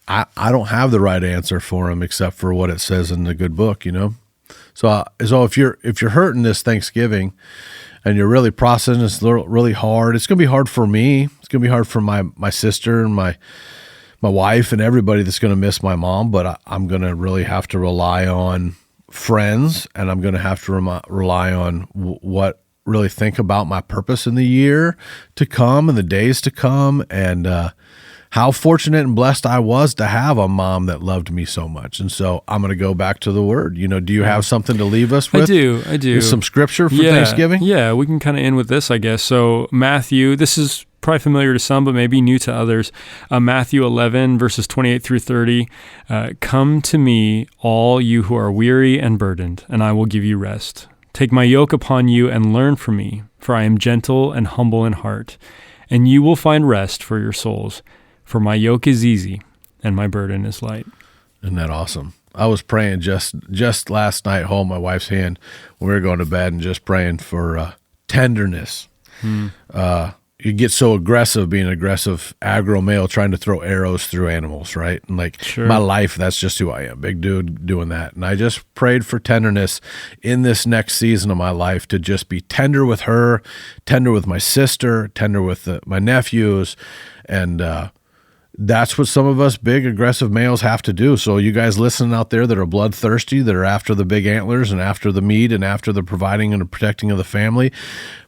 I don't have the right answer for him except for what it says in the good book, So if you're hurting this Thanksgiving and you're really processing this really hard, it's going to be hard for me. It's going to be hard for my sister and my wife and everybody that's going to miss my mom. But I'm going to really have to rely on friends, and I'm going to have to rely on what really think about my purpose in the year to come and the days to come, and how fortunate and blessed I was to have a mom that loved me so much. And so I'm going to go back to the word. Do you have something to leave us with? I do. Some scripture for Thanksgiving? Yeah, we can kind of end with this, I guess. So Matthew, this is probably familiar to some, but maybe new to others. Matthew 11, verses 28 through 30. Come to me, all you who are weary and burdened, and I will give you rest. Take my yoke upon you and learn from me, for I am gentle and humble in heart, and you will find rest for your souls. For my yoke is easy and my burden is light. Isn't that awesome? I was praying just last night, holding my wife's hand when we were going to bed, and just praying for tenderness. you get so aggressive being an aggressive aggro male trying to throw arrows through animals, right? And like my life, that's just who I am. Big dude doing that. And I just prayed for tenderness in this next season of my life to just be tender with her, tender with my sister, tender with my nephews. And that's what some of us big aggressive males have to do. So you guys listening out there that are bloodthirsty, that are after the big antlers and after the meat and after the providing and the protecting of the family,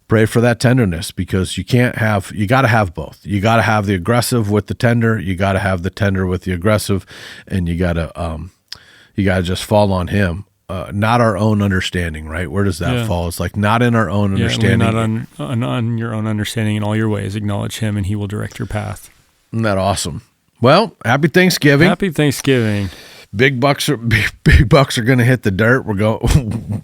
pray for that tenderness, because you got to have both. You got to have the aggressive with the tender. You got to have the tender with the aggressive, and you got to just fall on him. Not our own understanding, right? Where does that fall? It's like not in our own understanding. Not on your own understanding in all your ways. Acknowledge him, and he will direct your path. Isn't that awesome? Well, happy Thanksgiving. Happy Thanksgiving. Big bucks are going to hit the dirt. We're going.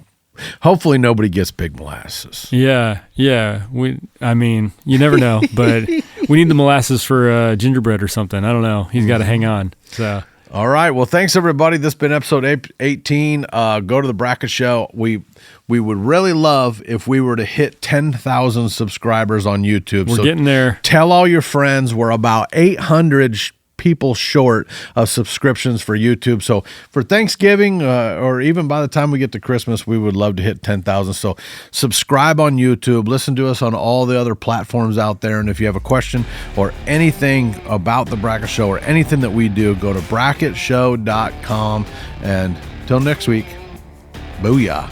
Hopefully nobody gets big molasses. Yeah. I mean, you never know, but we need the molasses for gingerbread or something. I don't know. He's got to hang on. So. All right. Well, thanks everybody. This has been episode 18. Go to the Brackett Show. We would really love if we were to hit 10,000 subscribers on YouTube. We're getting there. Tell all your friends. We're about 800 people short of subscriptions for YouTube. So for Thanksgiving, or even by the time we get to Christmas, we would love to hit 10,000. So subscribe on YouTube, listen to us on all the other platforms out there. And if you have a question or anything about the Brackett Show or anything that we do, go to bracketshow.com. And till next week, booyah.